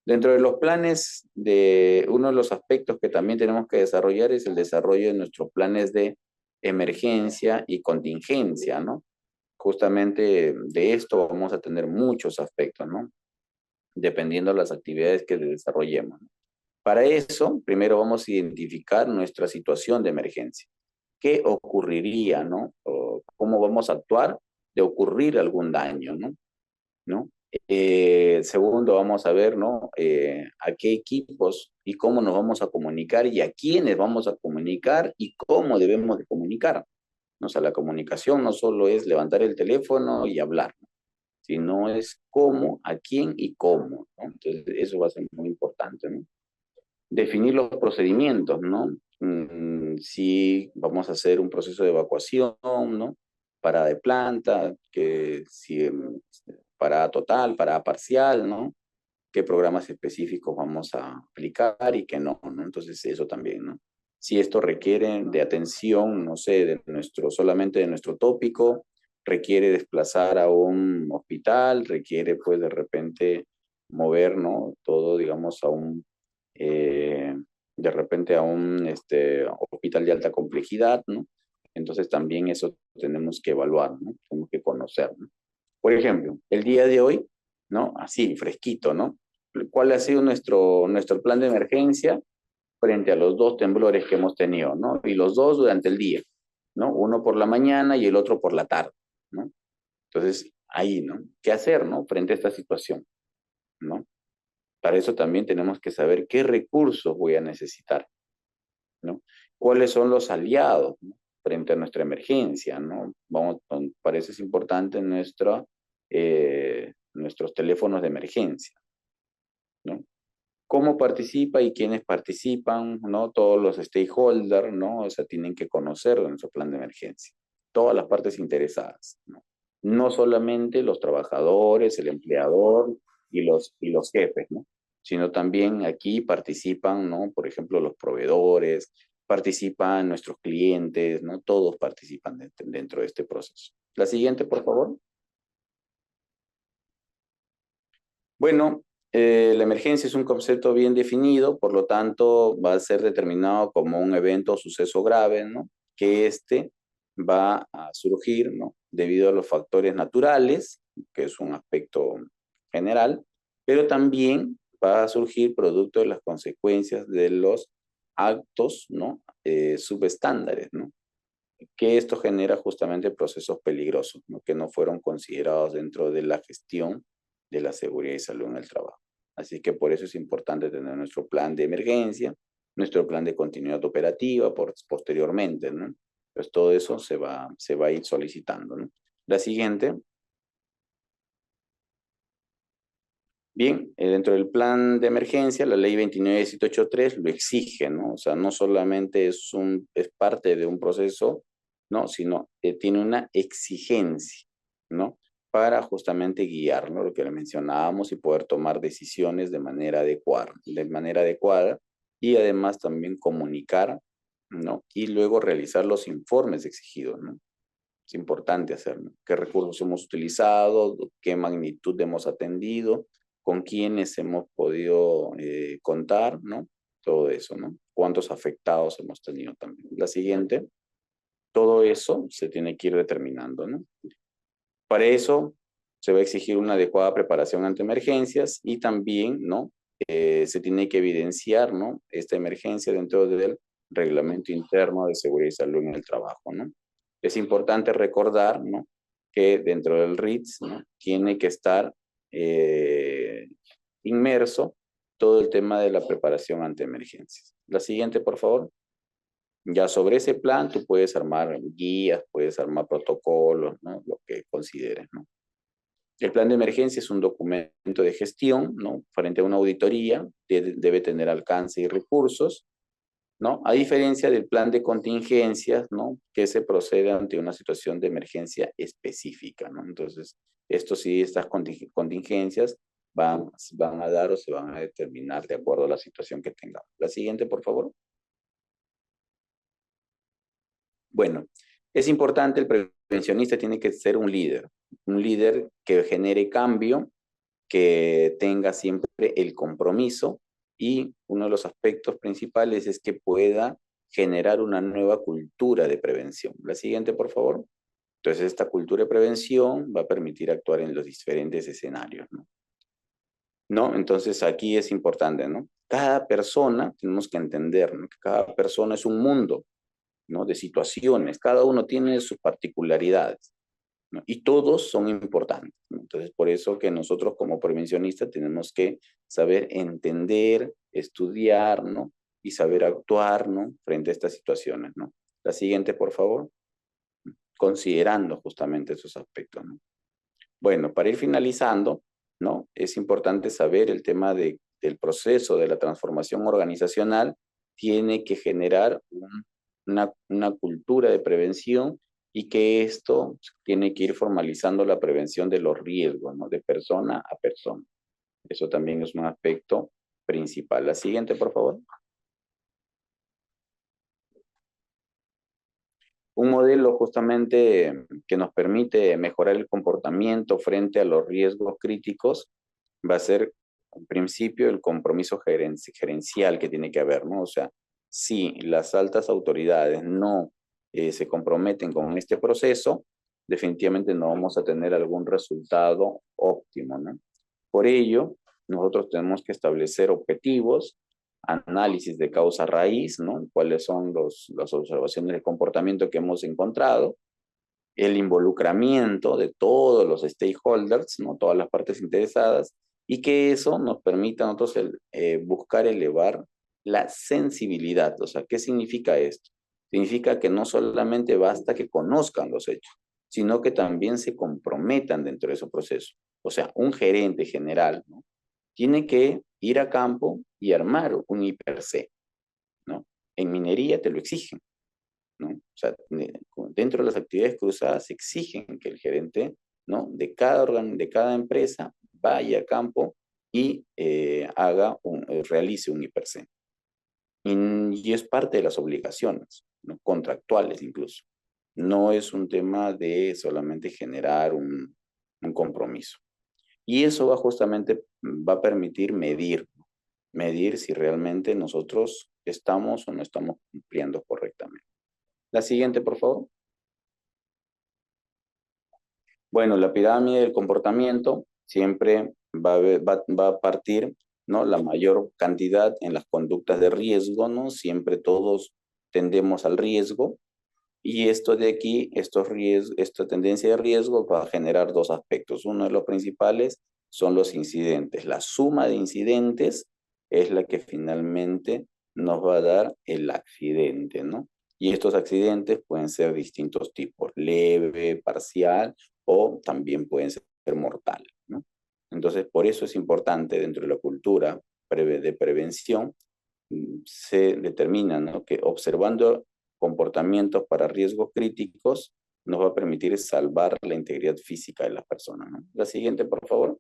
Dentro de los planes, uno de los aspectos que también tenemos que desarrollar es el desarrollo de nuestros planes de emergencia y contingencia, ¿no? Justamente de esto vamos a tener muchos aspectos, ¿no? Dependiendo de las actividades que desarrollemos, ¿no? Para eso, primero vamos a identificar nuestra situación de emergencia. ¿Qué ocurriría, no? O ¿cómo vamos a actuar de ocurrir algún daño, no? ¿No? Segundo, vamos a ver, ¿no? A qué equipos y cómo nos vamos a comunicar y a quiénes vamos a comunicar y cómo debemos de comunicar. O sea, la comunicación no solo es levantar el teléfono y hablar, ¿no? Sino es cómo, a quién y cómo, ¿no? Entonces, eso va a ser muy importante, ¿no? Definir los procedimientos, ¿no? Si vamos a hacer un proceso de evacuación, ¿no? Parada de planta, que si parada total, parada parcial, ¿no? Qué programas específicos vamos a aplicar y qué no, ¿no? Entonces eso también, ¿no? Si esto requiere de atención, no sé, solamente de nuestro tópico, requiere desplazar a un hospital, requiere pues de repente mover, ¿no? Todo, digamos, de repente a un hospital de alta complejidad, ¿no? Entonces también eso tenemos que evaluar, ¿no? Tenemos que conocer, ¿no? Por ejemplo, el día de hoy, ¿no? Así, fresquito, ¿no? ¿Cuál ha sido nuestro plan de emergencia frente a los dos temblores que hemos tenido, ¿no? Y los dos durante el día, ¿no? Uno por la mañana y el otro por la tarde, ¿no? Entonces, ahí, ¿no? ¿Qué hacer, ¿no? Frente a esta situación, ¿no? Para eso también tenemos que saber qué recursos voy a necesitar, ¿no? ¿Cuáles son los aliados, ¿no? Frente a nuestra emergencia, ¿no? Para eso es importante nuestros teléfonos de emergencia, ¿no? ¿Cómo participa y quiénes participan, ¿no? Todos los stakeholders, ¿no? O sea, tienen que conocer nuestro plan de emergencia. Todas las partes interesadas, ¿no? No solamente los trabajadores, el empleador y los jefes, ¿no? Sino también aquí participan, ¿no? Por ejemplo, los proveedores, participan nuestros clientes, ¿no? Todos participan dentro de este proceso. La siguiente, por favor. Bueno, La emergencia es un concepto bien definido, por lo tanto va a ser determinado como un evento o suceso grave, ¿no? Que va a surgir, ¿no? Debido a los factores naturales, que es un aspecto general, pero también va a surgir producto de las consecuencias de los actos, ¿no? Subestándares, ¿no? Que esto genera justamente procesos peligrosos, ¿no? Que no fueron considerados dentro de la gestión de la seguridad y salud en el trabajo. Así que por eso es importante tener nuestro plan de emergencia, nuestro plan de continuidad operativa posteriormente, ¿no? Pues todo eso se va a ir solicitando, ¿no? La siguiente. Bien, dentro del plan de emergencia, la ley 29783 lo exige, ¿no? O sea, no solamente es parte de un proceso, ¿no? Sino tiene una exigencia, ¿no? Para justamente guiar, ¿no? Lo que le mencionábamos y poder tomar decisiones de manera adecuada y además también comunicar, ¿no? Y luego realizar los informes exigidos, ¿no? Es importante hacerlo. ¿Qué recursos hemos utilizado? ¿Qué magnitud hemos atendido? ¿Con quiénes hemos podido contar? ¿No? Todo eso, ¿no? ¿Cuántos afectados hemos tenido también? La siguiente. Todo eso se tiene que ir determinando, ¿no? Para eso se va a exigir una adecuada preparación ante emergencias y también, ¿no? Se tiene que evidenciar, ¿no? Esta emergencia dentro del reglamento interno de seguridad y salud en el trabajo, ¿no? Es importante recordar, ¿no? Que dentro del RITS, ¿no? Tiene que estar inmerso todo el tema de la preparación ante emergencias. La siguiente, por favor. Ya sobre ese plan tú puedes armar guías, puedes armar protocolos, ¿no? Lo que consideres, ¿no? El plan de emergencia es un documento de gestión, ¿no? Frente a una auditoría, debe tener alcance y recursos, ¿no? A diferencia del plan de contingencias, ¿no? Que se procede ante una situación de emergencia específica, ¿no? Entonces, estas contingencias van a dar o se van a determinar de acuerdo a la situación que tengamos. La siguiente, por favor. Bueno, es importante, el prevencionista tiene que ser un líder que genere cambio, que tenga siempre el compromiso y uno de los aspectos principales es que pueda generar una nueva cultura de prevención. La siguiente, por favor. Entonces, esta cultura de prevención va a permitir actuar en los diferentes escenarios, ¿no? ¿No? Entonces, aquí es importante, ¿no? Cada persona, tenemos que entender, ¿no? Que cada persona es un mundo, ¿no? De situaciones, cada uno tiene sus particularidades, ¿no? Y todos son importantes, ¿no? Entonces, por eso que nosotros como prevencionistas tenemos que saber entender, estudiar, ¿no? Y saber actuar, ¿no? Frente a estas situaciones, ¿no? La siguiente, por favor. Considerando justamente esos aspectos, ¿no? Bueno, para ir finalizando, ¿no? Es importante saber el tema del proceso de la transformación organizacional. Tiene que generar una cultura de prevención y que esto tiene que ir formalizando la prevención de los riesgos, ¿no? De persona a persona. Eso también es un aspecto principal. La siguiente, por favor. Un modelo justamente que nos permite mejorar el comportamiento frente a los riesgos críticos va a ser, en principio, el compromiso gerencial que tiene que haber, ¿no? O sea, si las altas autoridades no se comprometen con este proceso, definitivamente no vamos a tener algún resultado óptimo, ¿no? Por ello, nosotros tenemos que establecer objetivos, análisis de causa raíz, ¿no? Cuáles son las observaciones de comportamiento que hemos encontrado, el involucramiento de todos los stakeholders, ¿no? Todas las partes interesadas, y que eso nos permita a nosotros buscar elevar la sensibilidad. O sea, ¿qué significa esto? Significa que no solamente basta que conozcan los hechos, sino que también se comprometan dentro de ese proceso. O sea, un gerente general, ¿no? Tiene que ir a campo y armar un IPRC, ¿no? En minería te lo exigen, ¿no? O sea, dentro de las actividades cruzadas se exigen que el gerente, ¿no? De cada empresa vaya a campo y realice un IPRC. Y es parte de las obligaciones, ¿no? Contractuales incluso. No es un tema de solamente generar un compromiso. Y eso va a permitir medir si realmente nosotros estamos o no estamos cumpliendo correctamente. La siguiente, por favor. Bueno, la pirámide del comportamiento siempre va a partir, ¿no? La mayor cantidad en las conductas de riesgo, ¿no? Siempre todos tendemos al riesgo. Y esto de aquí, esta tendencia de riesgo va a generar dos aspectos. Uno de los principales son los incidentes. La suma de incidentes es la que finalmente nos va a dar el accidente, ¿no? Y estos accidentes pueden ser distintos tipos, leve, parcial o también pueden ser mortales, ¿no? Entonces, por eso es importante dentro de la cultura de prevención, se determina, ¿no? Que observando comportamientos para riesgos críticos nos va a permitir salvar la integridad física de las personas, ¿no? La siguiente, por favor.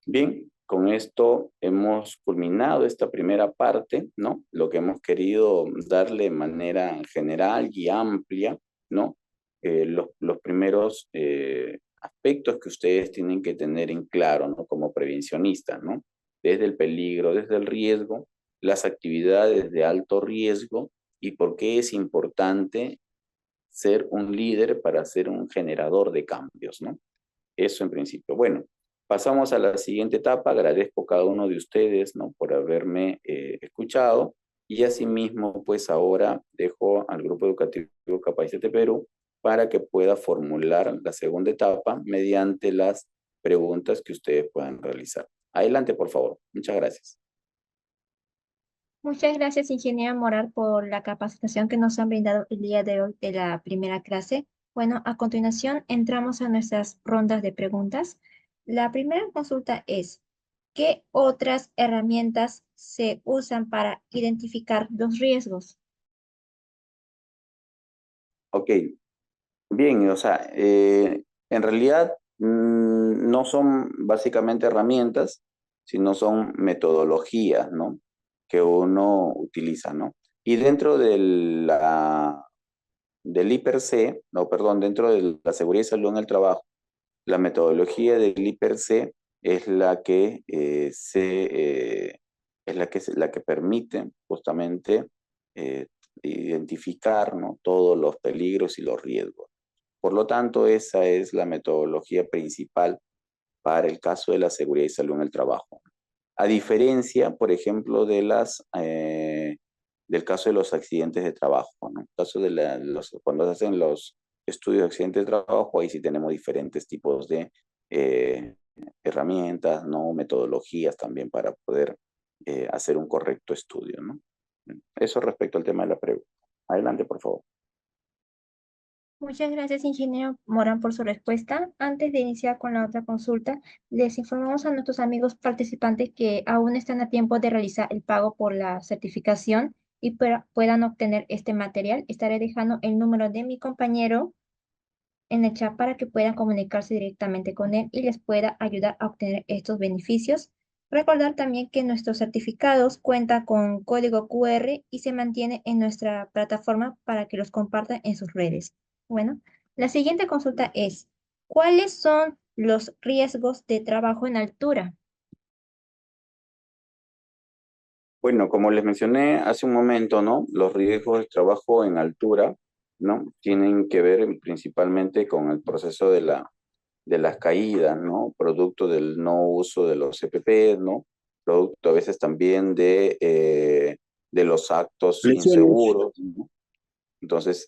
Bien, con esto hemos culminado esta primera parte, ¿no? Lo que hemos querido darle de manera general y amplia, ¿no? Los primeros aspectos que ustedes tienen que tener en claro, ¿no? Como prevencionistas, ¿no? Desde el peligro, desde el riesgo, las actividades de alto riesgo y por qué es importante ser un líder para ser un generador de cambios, ¿no? Eso en principio. Bueno, pasamos a la siguiente etapa. Agradezco a cada uno de ustedes, ¿no? Por haberme escuchado. Y asimismo, pues ahora dejo al Grupo Educativo Capacítate Perú para que pueda formular la segunda etapa mediante las preguntas que ustedes puedan realizar. Adelante, por favor. Muchas gracias. Muchas gracias, ingeniera Morar, por la capacitación que nos han brindado el día de hoy de la primera clase. Bueno, a continuación entramos a nuestras rondas de preguntas. La primera consulta es, ¿qué otras herramientas se usan para identificar los riesgos? Ok, bien, o sea, en realidad no son básicamente herramientas, sino son metodologías, ¿no? Que uno utiliza, ¿no? Y dentro del IPRC, no, perdón, dentro de la seguridad y salud en el trabajo, la metodología del IPRC es la que la que permite justamente identificar, ¿no? Todos los peligros y los riesgos. Por lo tanto, esa es la metodología principal para el caso de la seguridad y salud en el trabajo. A diferencia, por ejemplo, del caso de los accidentes de trabajo, ¿no? En el caso de cuando se hacen los estudios de accidentes de trabajo, ahí sí tenemos diferentes tipos de herramientas, ¿no? Metodologías también para poder hacer un correcto estudio, ¿no? Eso respecto al tema de la pregunta. Adelante, por favor. Muchas gracias, ingeniero Morán, por su respuesta. Antes de iniciar con la otra consulta, les informamos a nuestros amigos participantes que aún están a tiempo de realizar el pago por la certificación y puedan obtener este material. Estaré dejando el número de mi compañero en el chat para que puedan comunicarse directamente con él y les pueda ayudar a obtener estos beneficios. Recordar también que nuestros certificados cuentan con código QR y se mantiene en nuestra plataforma para que los compartan en sus redes. Bueno, la siguiente consulta es, ¿cuáles son los riesgos de trabajo en altura? Bueno, como les mencioné hace un momento, ¿no? Los riesgos de trabajo en altura, ¿no? Tienen que ver principalmente con el proceso de las caídas, ¿no? Producto del no uso de los EPP, ¿no? Producto a veces también de los actos inseguros, ¿no? Entonces,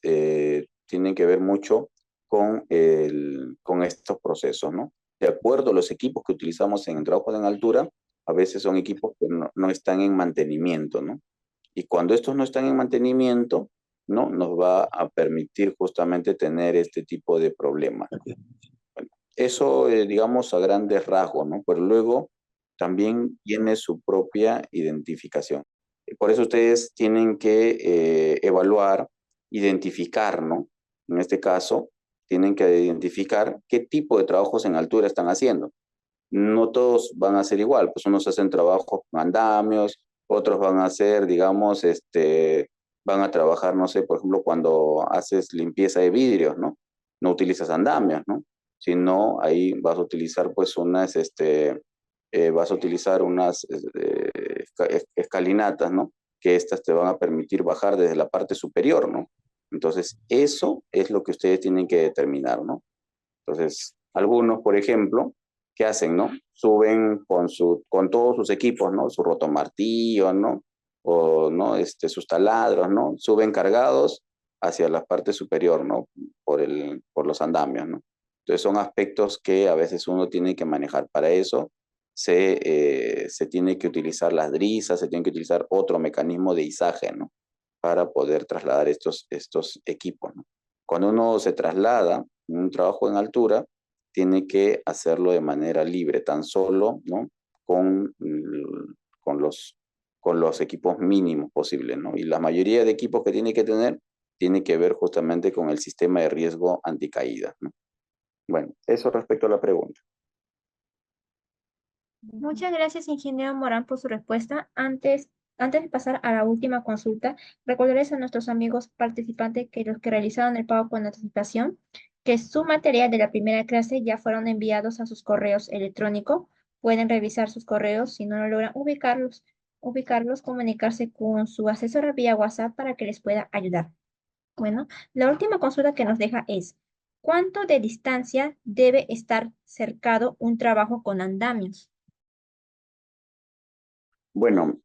tienen que ver mucho con estos procesos, ¿no? De acuerdo a los equipos que utilizamos en el trabajo en altura, a veces son equipos que no están en mantenimiento, ¿no? Y cuando estos no están en mantenimiento, ¿no? Nos va a permitir justamente tener este tipo de problemas. Bueno, eso, digamos, a grandes rasgos, ¿no? Pero luego también tiene su propia identificación. Por eso ustedes tienen que evaluar, identificar, ¿no? En este caso, tienen que identificar qué tipo de trabajos en altura están haciendo. No todos van a ser igual, pues unos hacen trabajos con andamios, otros van a hacer, digamos, van a trabajar, no sé, por ejemplo, cuando haces limpieza de vidrios, ¿no? No utilizas andamios, ¿no? sino ahí vas a utilizar pues vas a utilizar unas escalinatas, ¿no? Que estas te van a permitir bajar desde la parte superior, ¿no? Entonces, eso es lo que ustedes tienen que determinar, ¿no? Entonces, algunos, por ejemplo, ¿qué hacen, no? Suben con todos sus equipos, ¿no? Su rotomartillo, ¿no? O, ¿no? Sus taladros, ¿no? Suben cargados hacia la parte superior, ¿no? Por los andamios, ¿no? Entonces, son aspectos que a veces uno tiene que manejar. Para eso se tiene que utilizar las drisas, se tiene que utilizar otro mecanismo de izaje, ¿no? Para poder trasladar estos equipos, ¿no? Cuando uno se traslada en un trabajo en altura, tiene que hacerlo de manera libre, tan solo, ¿no? Con los equipos mínimos posibles, ¿no? Y la mayoría de equipos que tiene que tener tiene que ver justamente con el sistema de riesgo anticaída, ¿no? Bueno, eso respecto a la pregunta. Muchas gracias, ingeniero Morán, por su respuesta. Antes de pasar a la última consulta, recordarles a nuestros amigos participantes que los que realizaron el pago con anticipación, que su material de la primera clase ya fueron enviados a sus correos electrónicos. Pueden revisar sus correos si no logran ubicarlos, comunicarse con su asesora vía WhatsApp para que les pueda ayudar. Bueno, la última consulta que nos deja es, ¿cuánto de distancia debe estar cercado un trabajo con andamios? Bueno,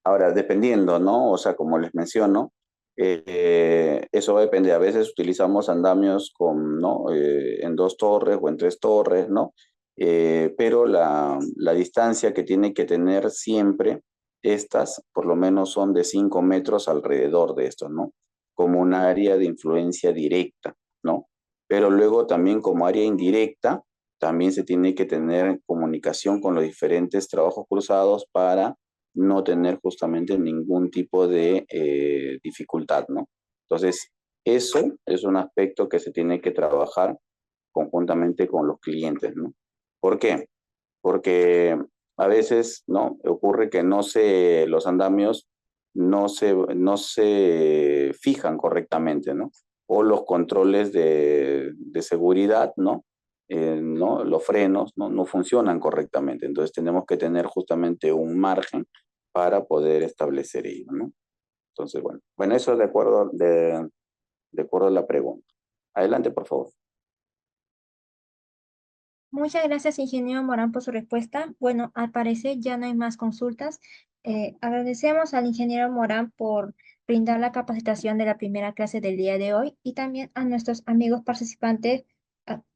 ahora dependiendo, ¿no? O sea, como les menciono, eso depende. A veces utilizamos andamios ¿no? En 2 torres o en 3 torres, ¿no? Pero la distancia que tiene que tener siempre estas, por lo menos son de 5 metros alrededor de estos, ¿no? Como un área de influencia directa, ¿no? Pero luego también como área indirecta, también se tiene que tener comunicación con los diferentes trabajos cruzados para no tener justamente ningún tipo de dificultad, ¿no? Entonces, eso es un aspecto que se tiene que trabajar conjuntamente con los clientes, ¿no? ¿Por qué? Porque a veces, ¿no? Ocurre que los andamios no se fijan correctamente, ¿no? O los controles de seguridad, ¿no? ¿No? Los frenos no funcionan correctamente. Entonces tenemos que tener justamente un margen para poder establecer ello, ¿no? Entonces, bueno, eso es de acuerdo a la pregunta. Adelante, por favor. Muchas gracias, ingeniero Morán, por su respuesta. Bueno, al parecer ya no hay más consultas. Agradecemos al ingeniero Morán por brindar la capacitación de la primera clase del día de hoy y también a nuestros amigos participantes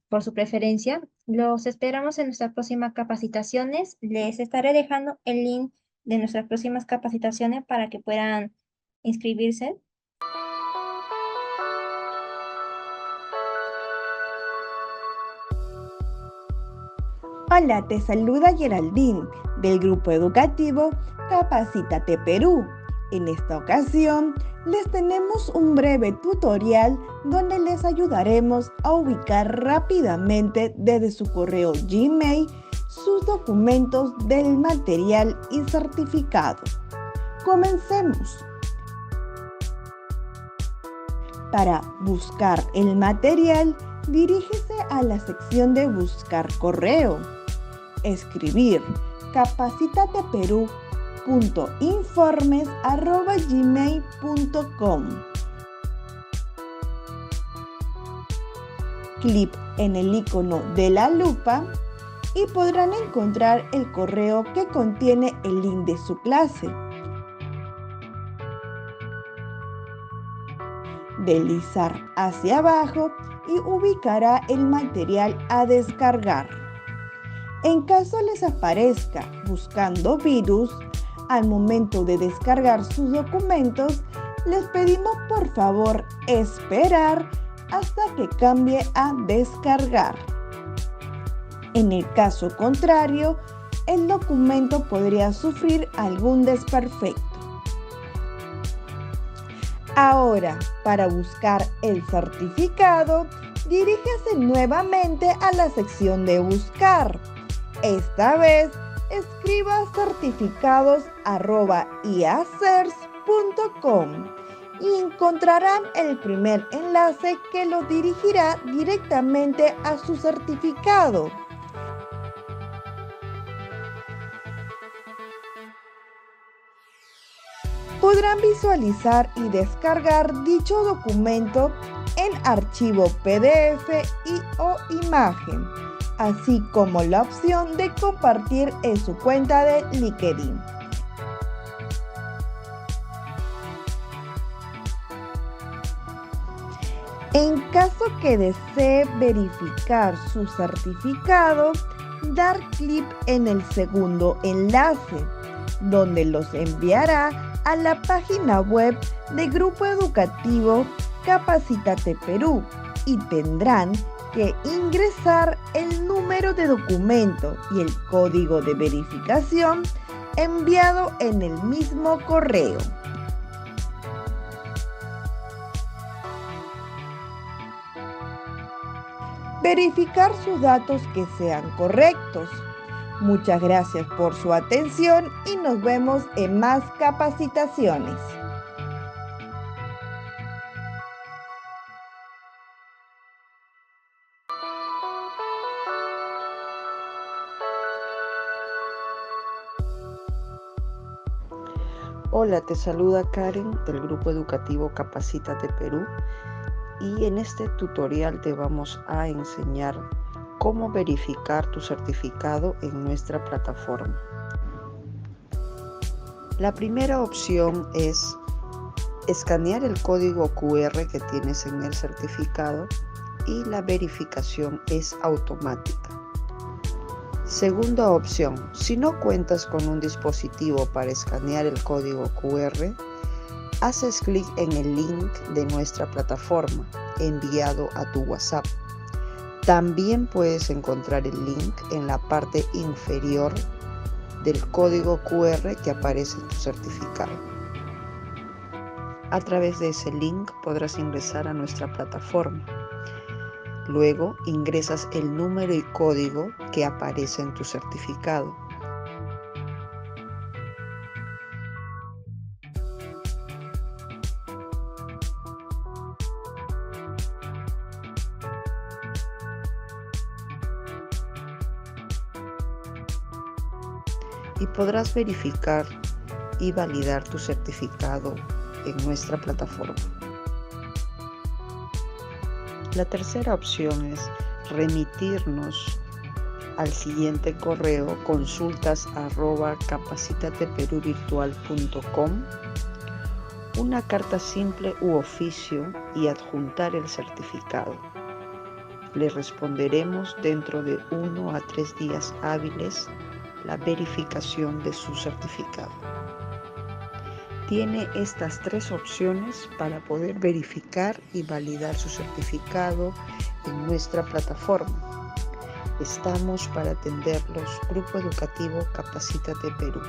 por su preferencia. Los esperamos en nuestras próximas capacitaciones. Les estaré dejando el link de nuestras próximas capacitaciones para que puedan inscribirse. Hola, te saluda Geraldine del grupo educativo Capacítate Perú. En esta ocasión les tenemos un breve tutorial donde les ayudaremos a ubicar rápidamente desde su correo Gmail sus documentos del material y certificado. Comencemos. Para buscar el material, dirígese a la sección de Buscar correo. Escribir capacitateperú.informes@gmail.com. Clic en el icono de la lupa y podrán encontrar el correo que contiene el link de su clase. Deslizar hacia abajo y ubicará el material a descargar. En caso les aparezca buscando virus, al momento de descargar sus documentos, les pedimos por favor esperar hasta que cambie a descargar. En el caso contrario, el documento podría sufrir algún desperfecto. Ahora, para buscar el certificado, dirígase nuevamente a la sección de Buscar. Esta vez, escriba certificados@iacers.com y encontrarán el primer enlace que los dirigirá directamente a su certificado. Podrán visualizar y descargar dicho documento en archivo PDF o imagen, así como la opción de compartir en su cuenta de LinkedIn. En caso que desee verificar su certificado, dar clic en el segundo enlace, donde los enviará a la página web del Grupo Educativo Capacítate Perú y tendrán que ingresar el número de documento y el código de verificación enviado en el mismo correo. Verificar sus datos que sean correctos. Muchas gracias por su atención y nos vemos en más capacitaciones. Hola, te saluda Karen del Grupo Educativo Capacítate Perú y en este tutorial te vamos a enseñar cómo verificar tu certificado en nuestra plataforma. La primera opción es escanear el código QR que tienes en el certificado y la verificación es automática. Segunda opción, si no cuentas con un dispositivo para escanear el código QR, haces clic en el link de nuestra plataforma enviado a tu WhatsApp. También puedes encontrar el link en la parte inferior del código QR que aparece en tu certificado. A través de ese link podrás ingresar a nuestra plataforma. Luego ingresas el número y código que aparece en tu certificado. Y podrás verificar y validar tu certificado en nuestra plataforma. La tercera opción es remitirnos al siguiente correo consultas@capacitateperuvirtual.com una carta simple u oficio y adjuntar el certificado. Le responderemos dentro de 1 a 3 días hábiles la verificación de su certificado. Tiene estas 3 opciones para poder verificar y validar su certificado en nuestra plataforma. Estamos para atenderlos, Grupo Educativo Capacítate Perú.